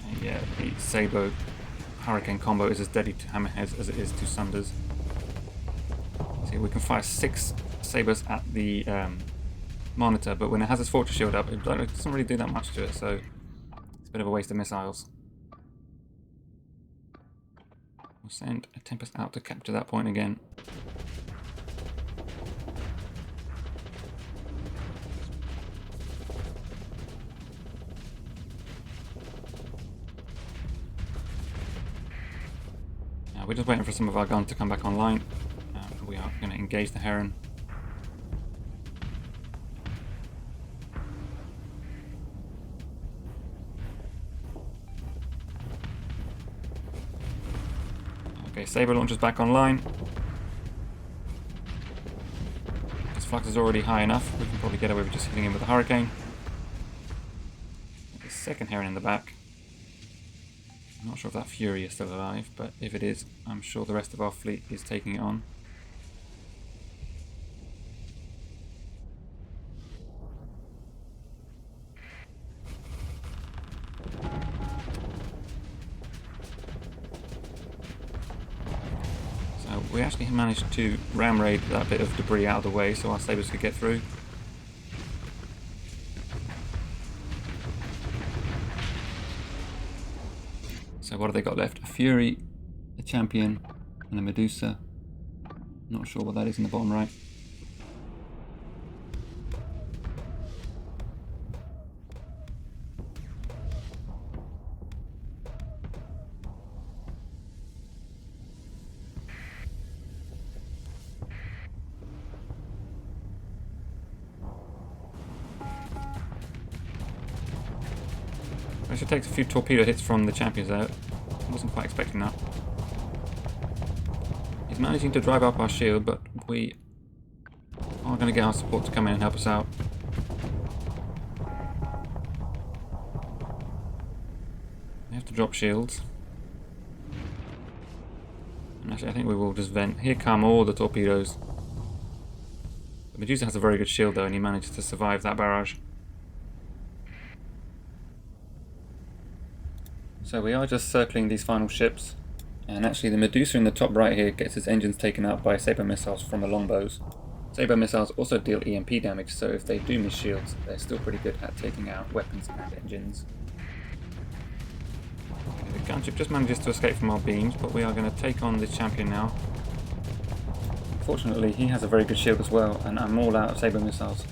And yeah, the Sabo Hurricane combo is as deadly to Hammerheads as it is to Sunders. See, we can fire 6 sabres at the Monitor, but when it has its Fortress shield up, it doesn't really do that much to it, so it's a bit of a waste of missiles. We'll send a Tempest out to capture that point again. Now we're just waiting for some of our guns to come back online. We are going to engage the Heron. Okay, Sabre launcher's back online. His flux is already high enough. We can probably get away with just hitting him with a Hurricane. The second Heron in the back. I'm not sure if that Fury is still alive, but if it is, I'm sure the rest of our fleet is taking it on. We actually managed to ram raid that bit of debris out of the way so our sabres could get through. So what have they got left? A Fury, a Champion, and a Medusa. Not sure what that is in the bottom right. Actually takes a few torpedo hits from the champions there. Wasn't quite expecting that. He's managing to drive up our shield, but we are going to get our support to come in and help us out. We have to drop shields. And actually I think we will just vent. Here come all the torpedoes. The Medusa has a very good shield though, and he managed to survive that barrage. So we are just circling these final ships, and actually the Medusa in the top right here gets its engines taken out by saber missiles from the longbows. Saber missiles also deal EMP damage, so if they do miss shields, they're still pretty good at taking out weapons and engines. The gunship just manages to escape from our beams, but we are going to take on this champion now. Fortunately, he has a very good shield as well, and I'm all out of saber missiles.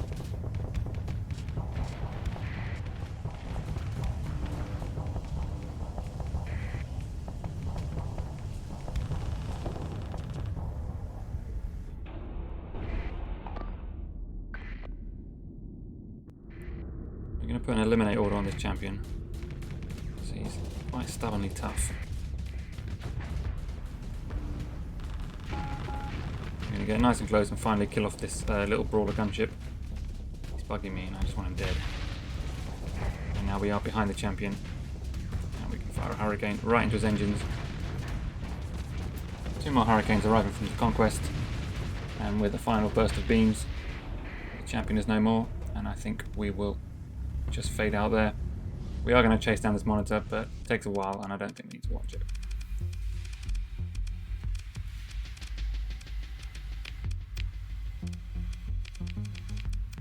We're going to put an eliminate order on this champion. So he's quite stubbornly tough. I'm going to get nice and close and finally kill off this little brawler gunship. He's bugging me and I just want him dead. And now we are behind the champion. And we can fire a hurricane right into his engines. 2 more hurricanes arriving from the conquest. And with the final burst of beams, the champion is no more. And I think we will just fade out there. We are going to chase down this monitor, but it takes a while and I don't think we need to watch it.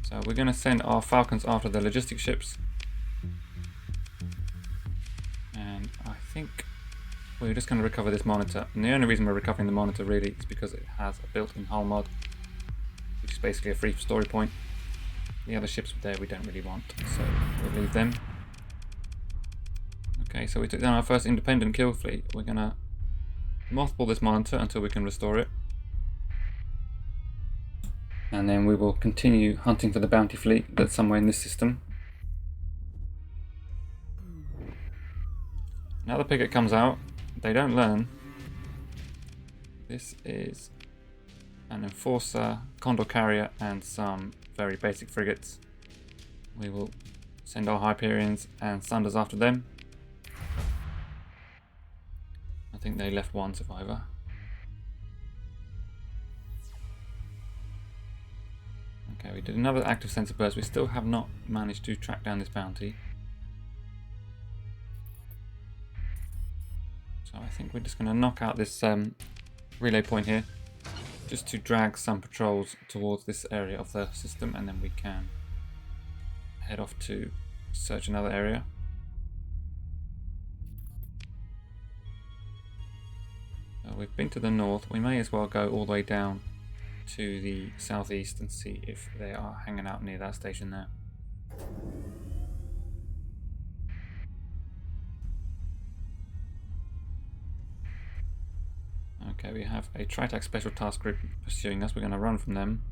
So we're going to send our Falcons after the logistic ships. And I think we're just going to recover this monitor. And the only reason we're recovering the monitor really is because it has a built-in hull mod, which is basically a free story point. The other ships there we don't really want, so we'll leave them. Okay, so we took down our first independent kill fleet. We're going to mothball this monitor until we can restore it. And then we will continue hunting for the bounty fleet that's somewhere in this system. Now the picket comes out. They don't learn. This is an enforcer, condor carrier, and some very basic frigates. We will send our Hyperions and Sunders after them. I think they left 1 survivor. Okay, we did another active sensor burst. We still have not managed to track down this bounty. So I think we're just going to knock out this relay point here, just to drag some patrols towards this area of the system, and then we can head off to search another area. We've been to the north. We may as well go all the way down to the southeast and see if they are hanging out near that station there. Okay, we have a Tritac Special Task Group pursuing us. We're going to run from them.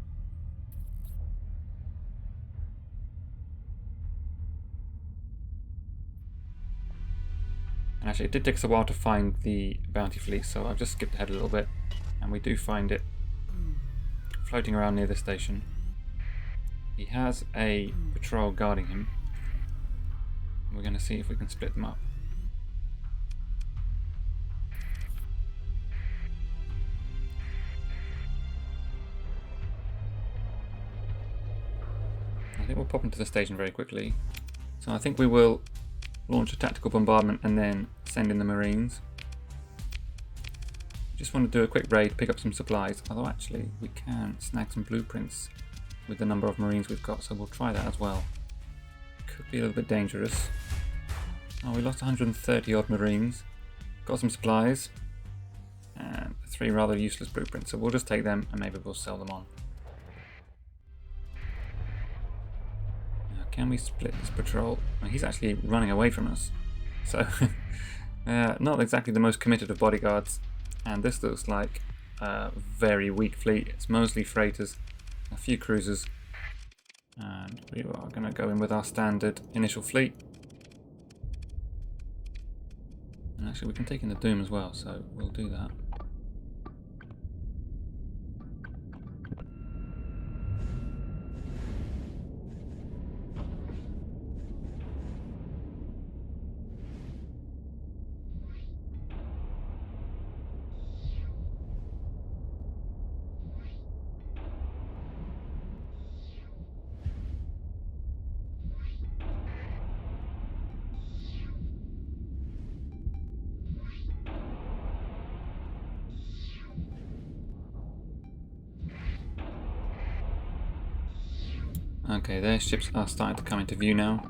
And actually it did take us a while to find the bounty fleet, so I've just skipped ahead a little bit. And we do find it floating around near the station. He has a patrol guarding him. We're going to see if we can split them up. I think we'll pop into the station very quickly. So I think we will launch a tactical bombardment and then send in the Marines. Just want to do a quick raid, pick up some supplies, although actually we can snag some blueprints with the number of Marines we've got, so we'll try that as well. Could be a little bit dangerous. Oh, we lost 130 odd Marines. Got some supplies and 3 rather useless blueprints, so we'll just take them and maybe we'll sell them on. Can we split this patrol? Well, he's actually running away from us. So, not exactly the most committed of bodyguards. And this looks like a very weak fleet. It's mostly freighters, a few cruisers. And we are going to go in with our standard initial fleet. And actually we can take in the Doom as well, so we'll do that. Okay, their ships are starting to come into view now.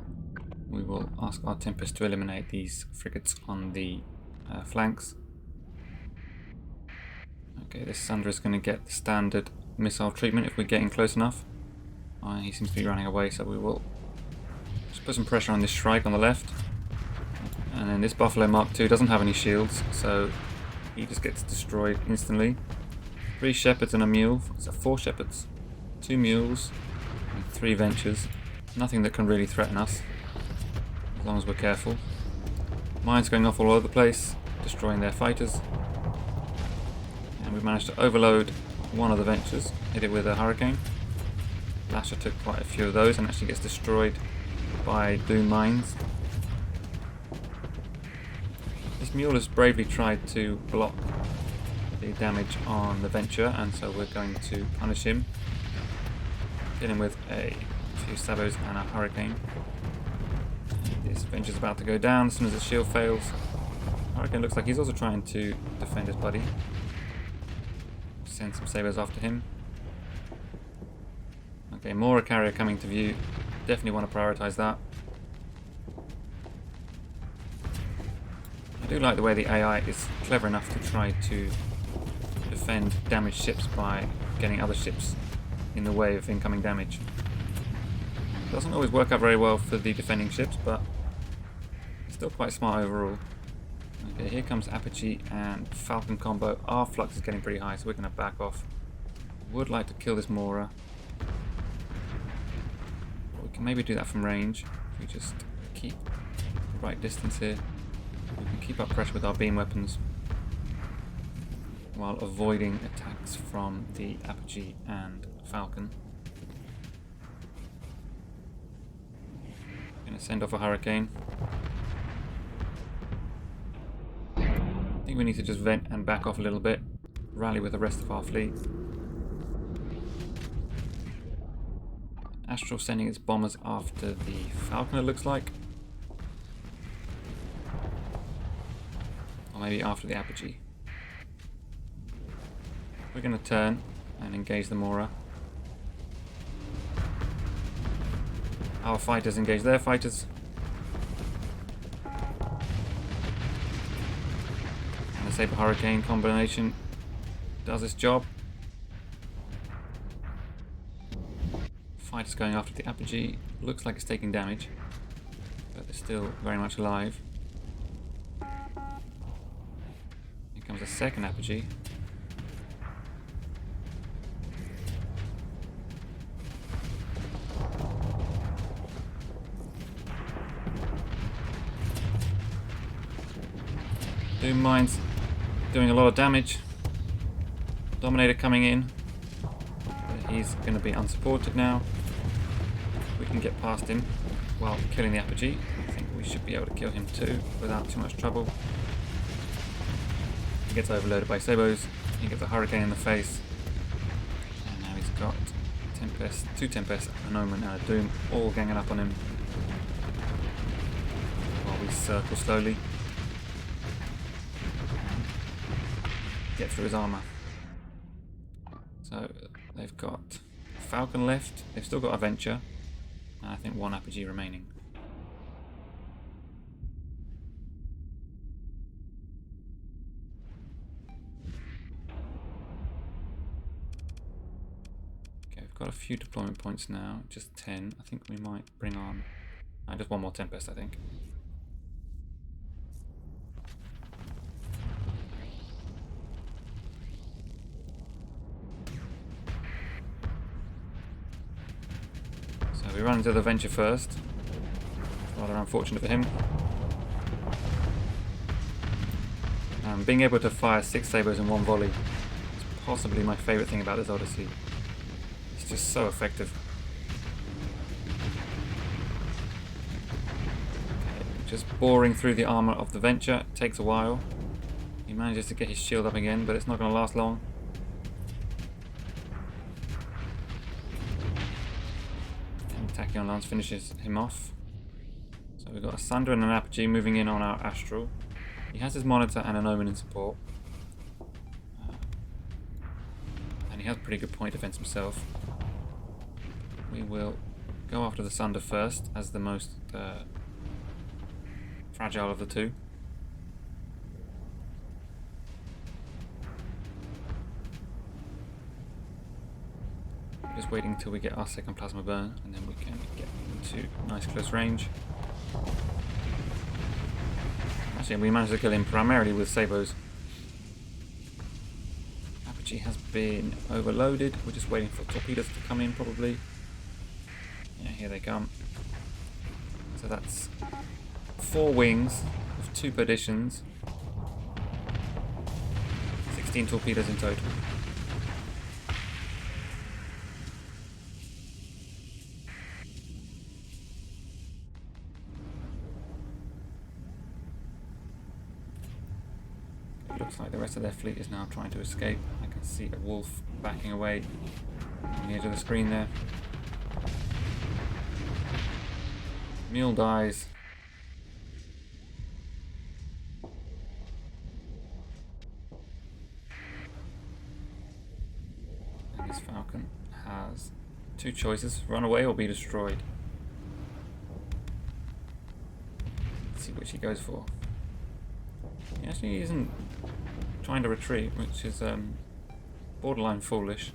We will ask our Tempest to eliminate these frigates on the flanks. Okay, this Sunder is going to get the standard missile treatment if we're getting close enough. He seems to be running away, so we will just put some pressure on this Shrike on the left. And then this Buffalo Mark II doesn't have any shields, so he just gets destroyed instantly. 3 Shepherds and a Mule, so 4 Shepherds, 2 Mules, and 3 Ventures. Nothing that can really threaten us, as long as we're careful. Mines going off all over the place, destroying their fighters. And we've managed to overload one of the Ventures, hit it with a Hurricane. Lasher took quite a few of those and actually gets destroyed by Doom mines. This Mule has bravely tried to block the damage on the Venture, and so we're going to punish him. Hit him with a few Sabos and a Hurricane. This Venture's about to go down as soon as the shield fails. Hurricane looks like he's also trying to defend his buddy. Send some Sabres after him. Okay, more a carrier coming to view. Definitely want to prioritise that. I do like the way the AI is clever enough to try to defend damaged ships by getting other ships in the way of incoming damage. Doesn't always work out very well for the defending ships, but still quite smart overall. Okay, here comes Apogee and Falcon combo. Our flux is getting pretty high, so we're going to back off. Would like to kill this Mora. We can maybe do that from range. If we just keep the right distance here, we can keep up pressure with our beam weapons while avoiding attacks from the Apogee and Falcon. Going to send off a Hurricane. I think we need to just vent and back off a little bit, rally with the rest of our fleet. Astral sending its bombers after the Falcon, it looks like. Or maybe after the Apogee. We're going to turn and engage the Mora. Our fighters engage their fighters. And the Saber Hurricane combination does its job. Fighters going after the Apogee. Looks like it's taking damage, but they're still very much alive. Here comes a second Apogee. Doom mines doing a lot of damage. Dominator coming in. But he's going to be unsupported now. We can get past him while killing the Apogee. I think we should be able to kill him too without too much trouble. He gets overloaded by Sabos. He gets a Hurricane in the face. And now he's got Tempest, 2 Tempests, an Omen and a Doom all ganging up on him while we circle slowly. Get through his armour. So they've got Falcon left, they've still got a Venture, and I think 1 Apogee remaining. Okay, we've got a few deployment points now, just 10. I think we might bring on just 1 more Tempest, I think. We run into the Venture first. Rather unfortunate for him. Being able to fire 6 sabres in one volley is possibly my favourite thing about this Odyssey. It's just so effective. Okay, just boring through the armour of the Venture. It takes a while. He manages to get his shield up again, but it's not going to last long. And Tachyon Lance finishes him off. So we've got a Sunder and an Apogee moving in on our Astral. He has his Monitor and an Omen in support. And he has pretty good point defense himself. We will go after the Sunder first as the most fragile of the two. We're just waiting until we get our second plasma burn and then we can get into nice close range. Actually, we managed to kill him primarily with sabres. Apogee has been overloaded. We're just waiting for torpedoes to come in, probably. Yeah, here they come. So that's 4 wings with 2 perditions. 16 torpedoes in total. Looks like the rest of their fleet is now trying to escape. I can see a wolf backing away on the edge of the screen there. Mule dies. And this Falcon has 2 choices: run away or be destroyed. Let's see which he goes for. He actually isn't trying to retreat, which is borderline foolish.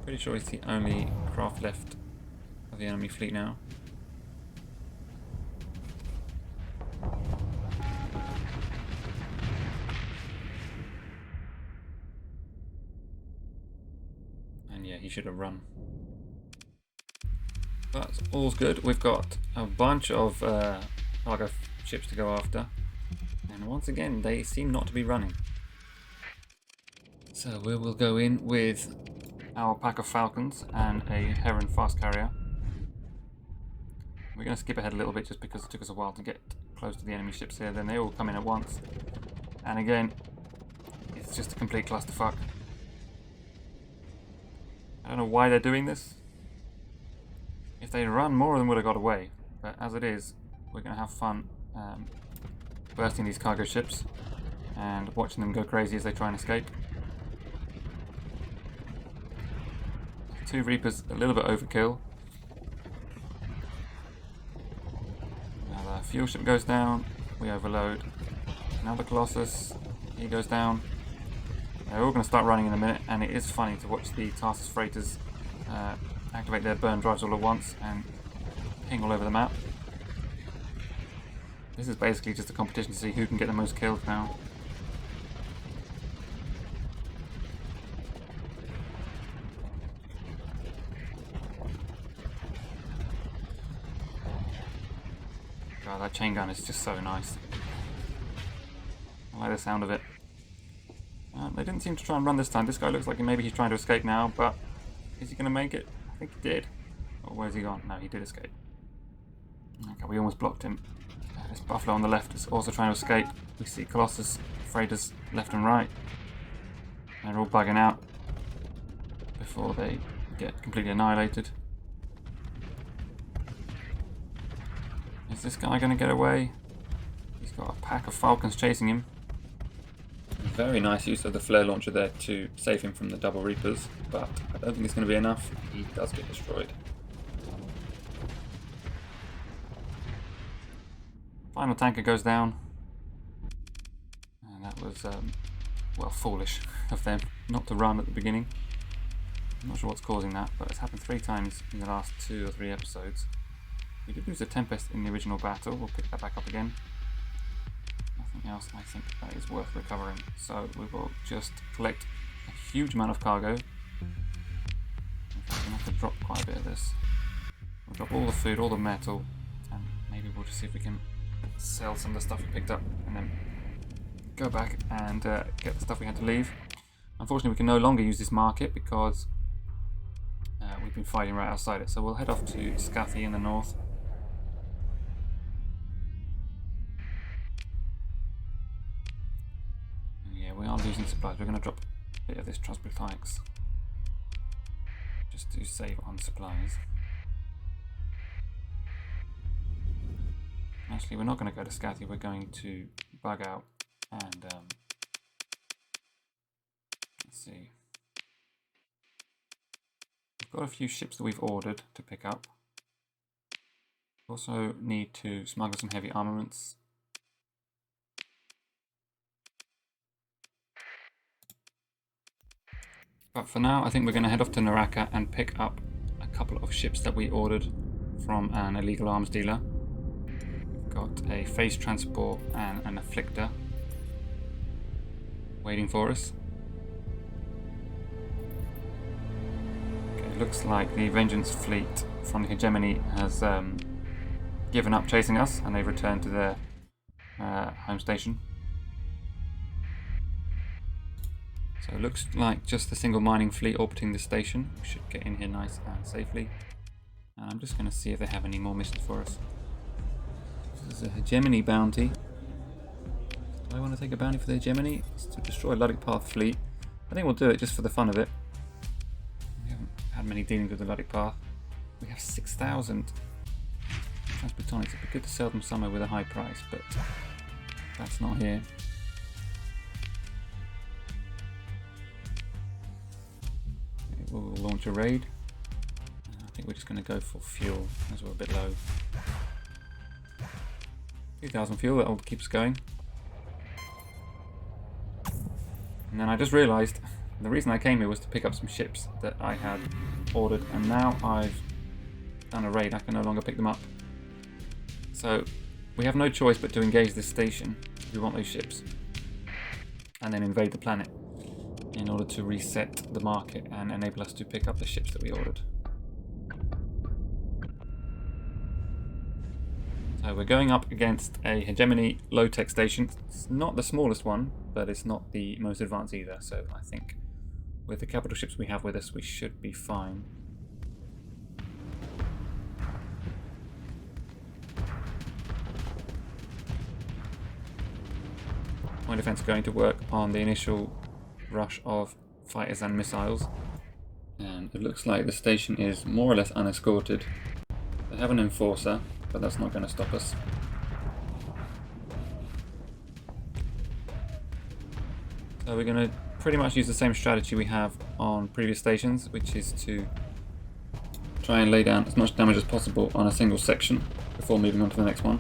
Pretty sure he's the only craft left of the enemy fleet now. And yeah, he should have run. But all's good. We've got a bunch of cargo ships to go after. And once again, they seem not to be running. So we will go in with our pack of Falcons and a Heron fast carrier. We're going to skip ahead a little bit just because it took us a while to get close to the enemy ships here. Then they all come in at once. And again, it's just a complete clusterfuck. I don't know why they're doing this. If they'd run, more of them would have got away. But as it is, we're going to have fun bursting these cargo ships and watching them go crazy as they try and escape. 2 Reapers, a little bit overkill. Now the fuel ship goes down, we overload. Another Colossus, he goes down. They're all going to start running in a minute, and it is funny to watch the Tarsus freighters activate their burn drives all at once and ping all over the map. This is basically just a competition to see who can get the most kills now. God, that chain gun is just so nice. I like the sound of it. They didn't seem to try and run this time. This guy looks like maybe he's trying to escape now, but is he going to make it? I think he did. Or where's he gone? No, he did escape. Okay, we almost blocked him. This Buffalo on the left is also trying to escape. We see Colossus freighters left and right. They're all bugging out before they get completely annihilated. Is this guy going to get away? He's got a pack of Falcons chasing him. Very nice use of the flare launcher there to save him from the double Reapers, but I don't think it's going to be enough. He does get destroyed. Final tanker goes down. And that was, well, foolish of them not to run at the beginning. I'm not sure what's causing that, but it's happened 3 times in the last 2 or 3 episodes. We did lose a Tempest in the original battle. We'll pick that back up again. Nothing else I think that is worth recovering. So we will just collect a huge amount of cargo. In fact, I'm going to have to drop quite a bit of this. We'll drop all the food, all the metal, and maybe we'll just see if we can sell some of the stuff we picked up and then go back and get the stuff we had to leave. Unfortunately, we can no longer use this market because we've been fighting right outside it. So we'll head off to Scathy in the north. Yeah, we are losing supplies. We're going to drop a bit of this Trustbritaics just to save on supplies. Actually, we're not going to go to Scathy. We're going to bug out and let's see. We've got a few ships that we've ordered to pick up. We also need to smuggle some heavy armaments. But for now, I think we're going to head off to Naraka and pick up a couple of ships that we ordered from an illegal arms dealer. We've got a phase transport and an afflictor waiting for us. Okay, it looks like the Vengeance fleet from the Hegemony has given up chasing us and they've returned to their home station. So it looks like just a single mining fleet orbiting the station. We should get in here nice and safely. And I'm just going to see if they have any more missions for us. This is a Hegemony bounty. Do I want to take a bounty for the Hegemony? It's to destroy Luddic Path fleet. I think we'll do it just for the fun of it. We haven't had many dealings with the Luddic Path. We have 6,000 Transplutonics. It'd be good to sell them somewhere with a high price, but that's not here. We'll launch a raid. I think we're just going to go for fuel as we're a bit low. 2,000 fuel, that'll keep us going. And then I just realised the reason I came here was to pick up some ships that I had ordered, and now I've done a raid, I can no longer pick them up. So we have no choice but to engage this station if we want those ships, and then invade the planet in order to reset the market and enable us to pick up the ships that we ordered. So we're going up against a Hegemony low-tech station. It's not the smallest one, but it's not the most advanced either, so I think with the capital ships we have with us, we should be fine. Point defense going to work on the initial rush of fighters and missiles, and it looks like the station is more or less unescorted. They have an enforcer, but that's not going to stop us. So we're going to pretty much use the same strategy we have on previous stations, which is to try and lay down as much damage as possible on a single section before moving on to the next one.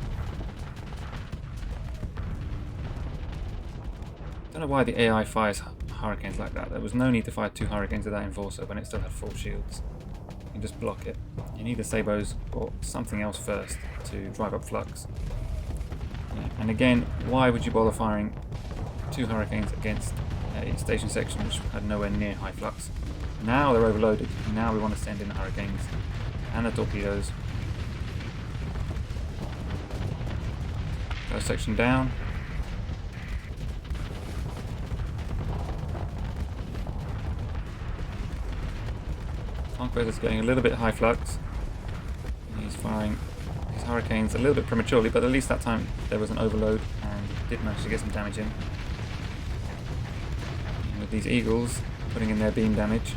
I don't know why the AI fires hurricanes like that. There was no need to fire 2 hurricanes at that enforcer when it still had full shields. You can just block it. You need the sabos or something else first to drive up flux. Yeah. And again, why would you bother firing 2 hurricanes against a station section which had nowhere near high flux? Now they're overloaded. Now we want to send in the hurricanes and the torpedoes. First section down. Conquest is going a little bit high flux. He's firing his hurricanes a little bit prematurely, but at least that time there was an overload and did manage to get some damage in. And with these eagles putting in their beam damage,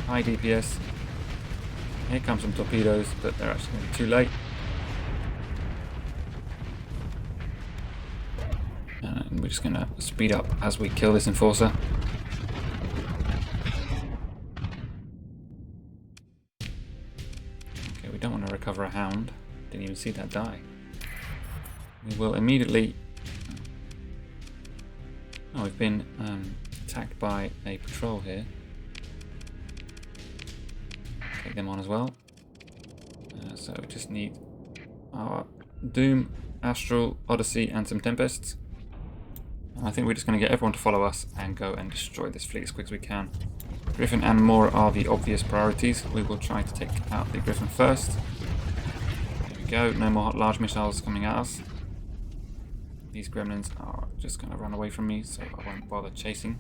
high DPS. Here comes some torpedoes, but they're actually going to be too late. And we're just going to speed up as we kill this enforcer. We don't want to recover a hound. Didn't even see that die. We will immediately... Oh, we've been attacked by a patrol here. Take them on as well. So we just need our Doom, Astral, Odyssey and some Tempests. And I think we're just going to get everyone to follow us and go and destroy this fleet as quick as we can. Griffin and Moor are the obvious priorities. We will try to take out the Griffin first. There we go, no more large missiles coming at us. these gremlins are just going to run away from me, so I won't bother chasing.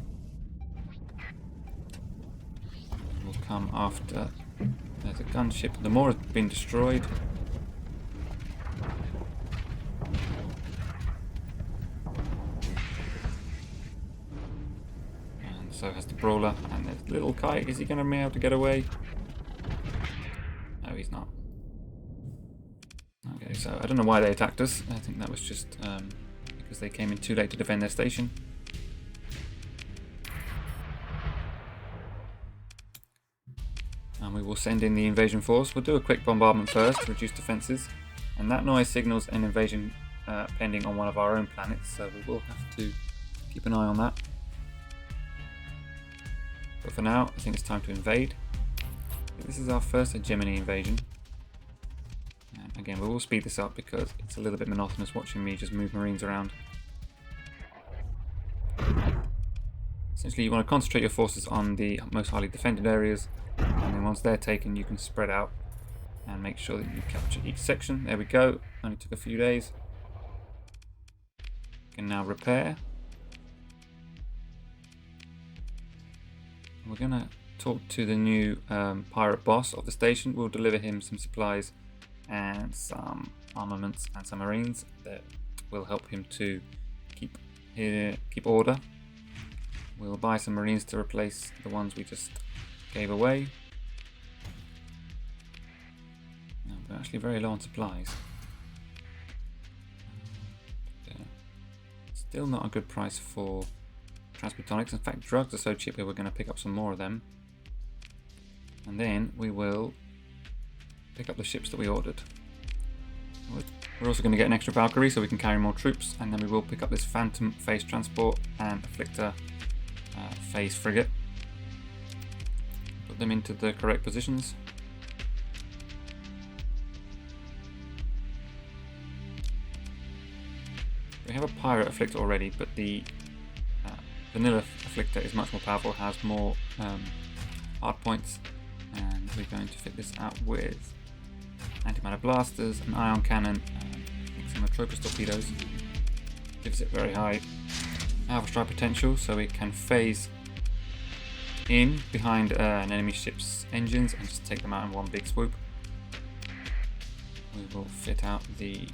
We'll come after. There's a gunship. The Moor has been destroyed. And so has the Brawler. And there's little Kite. Is he going to be able to get away? No, he's not. Okay, so I don't know why they attacked us. I think that was just because they came in too late to defend their station. And we will send in the invasion force. We'll do a quick bombardment first to reduce defences. And that noise signals an invasion pending on one of our own planets, so we will have to keep an eye on that. But for now, I think it's time to invade. This is our first Hegemony invasion. And again, we will speed this up because it's a little bit monotonous watching me just move Marines around. Essentially, you want to concentrate your forces on the most highly defended areas, and then once they're taken, you can spread out and make sure that you capture each section. There we go. Only took a few days. Can now repair. We're going to talk to the new pirate boss of the station. We'll deliver him some supplies and some armaments and some marines that will help him to keep order. We'll buy some marines to replace the ones we just gave away. We're actually very low on supplies. Still not a good price for transportonics. In fact, drugs are so cheap that we're going to pick up some more of them. And then we will pick up the ships that we ordered. We're also going to get an extra Valkyrie so we can carry more troops, and then we will pick up this Phantom phase transport and Afflictor phase frigate. Put them into the correct positions. We have a pirate Afflictor already, but the vanilla Afflictor is much more powerful, has more hard points, and we're going to fit this out with antimatter blasters, an ion cannon, and some Atropos torpedoes. Gives it very high alpha strike potential, so it can phase in behind an enemy ship's engines and just take them out in one big swoop. We will fit out the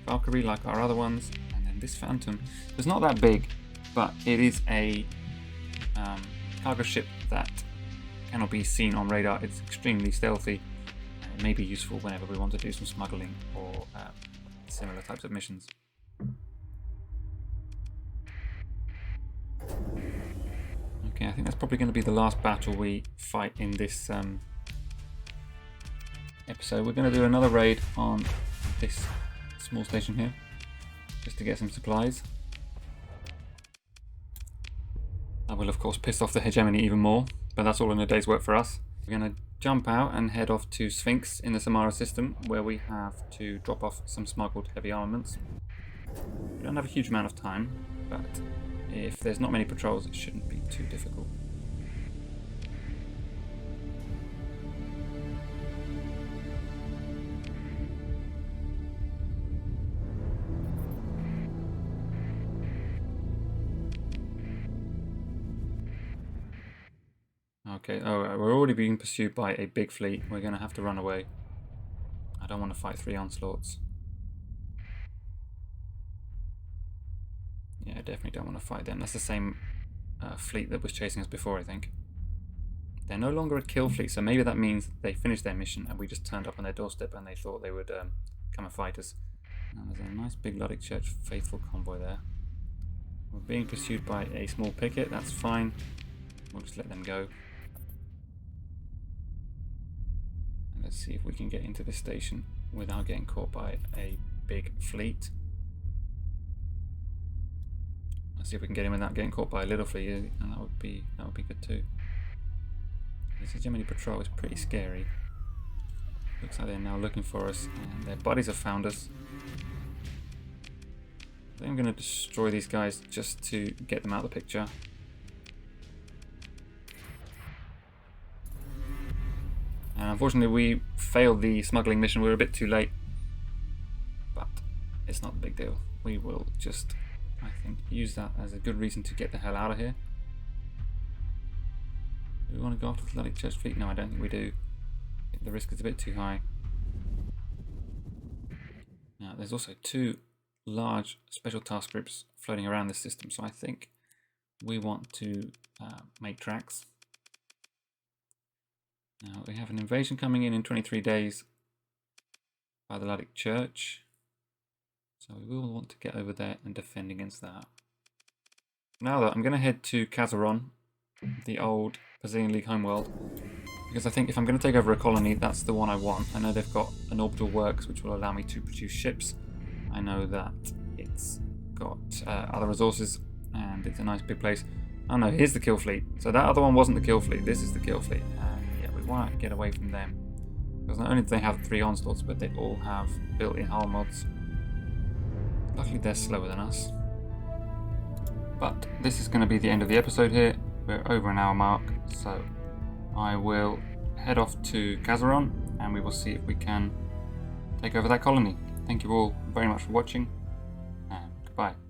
Valkyrie like our other ones, and then this Phantom is not that big, but it is a cargo ship that cannot be seen on radar. It's extremely stealthy. It may be useful whenever we want to do some smuggling or similar types of missions. Okay, I think that's probably going to be the last battle we fight in this episode. We're going to do another raid on this small station here, just to get some supplies. That will of course piss off the Hegemony even more, but that's all in a day's work for us. We're going to jump out and head off to Sphinx in the Samara system, where we have to drop off some smuggled heavy armaments. We don't have a huge amount of time, but if there's not many patrols, it shouldn't be too difficult. Okay, we're already being pursued by a big fleet. We're going to have to run away. I don't want to fight 3 onslaughts. Yeah, I definitely don't want to fight them. That's the same fleet that was chasing us before, I think. They're no longer a kill fleet, so maybe that means they finished their mission and we just turned up on their doorstep and they thought they would come and fight us. Now, there's a nice big Luddic Church faithful convoy there. We're being pursued by a small picket. That's fine. We'll just let them go. Let's see if we can get into this station without getting caught by a big fleet. Let's see if we can get in without getting caught by a little fleet, and that would be good too. This Hegemony patrol is pretty scary. Looks like they're now looking for us, and their buddies have found us. I think I'm going to destroy these guys just to get them out of the picture. And unfortunately we failed the smuggling mission. We were a bit too late, but it's not a big deal. We will just I think use that as a good reason to get the hell out of here. Do we want to go after the Atlantic Church fleet? No, I don't think we do. I think the risk is a bit too high. Now, there's also 2 large special task groups floating around this system, so I think we want to make tracks. Now, we have an invasion coming in 23 days by the Atlantic Church, so we will want to get over there and defend against that. Now though, I'm going to head to Kazaron, the old Brazilian League homeworld, because I think if I'm going to take over a colony, that's the one I want. I know they've got an orbital works which will allow me to produce ships. I know that it's got other resources and it's a nice big place. Oh no, here's the kill fleet. So that other one wasn't the kill fleet, this is the kill fleet. And yeah, we want to get away from them. Because not only do they have 3 onslaughts, but they all have built-in hull mods. Luckily they're slower than us. But this is going to be the end of the episode here. We're over an hour mark, so I will head off to Kazaron and we will see if we can take over that colony. Thank you all very much for watching, and goodbye.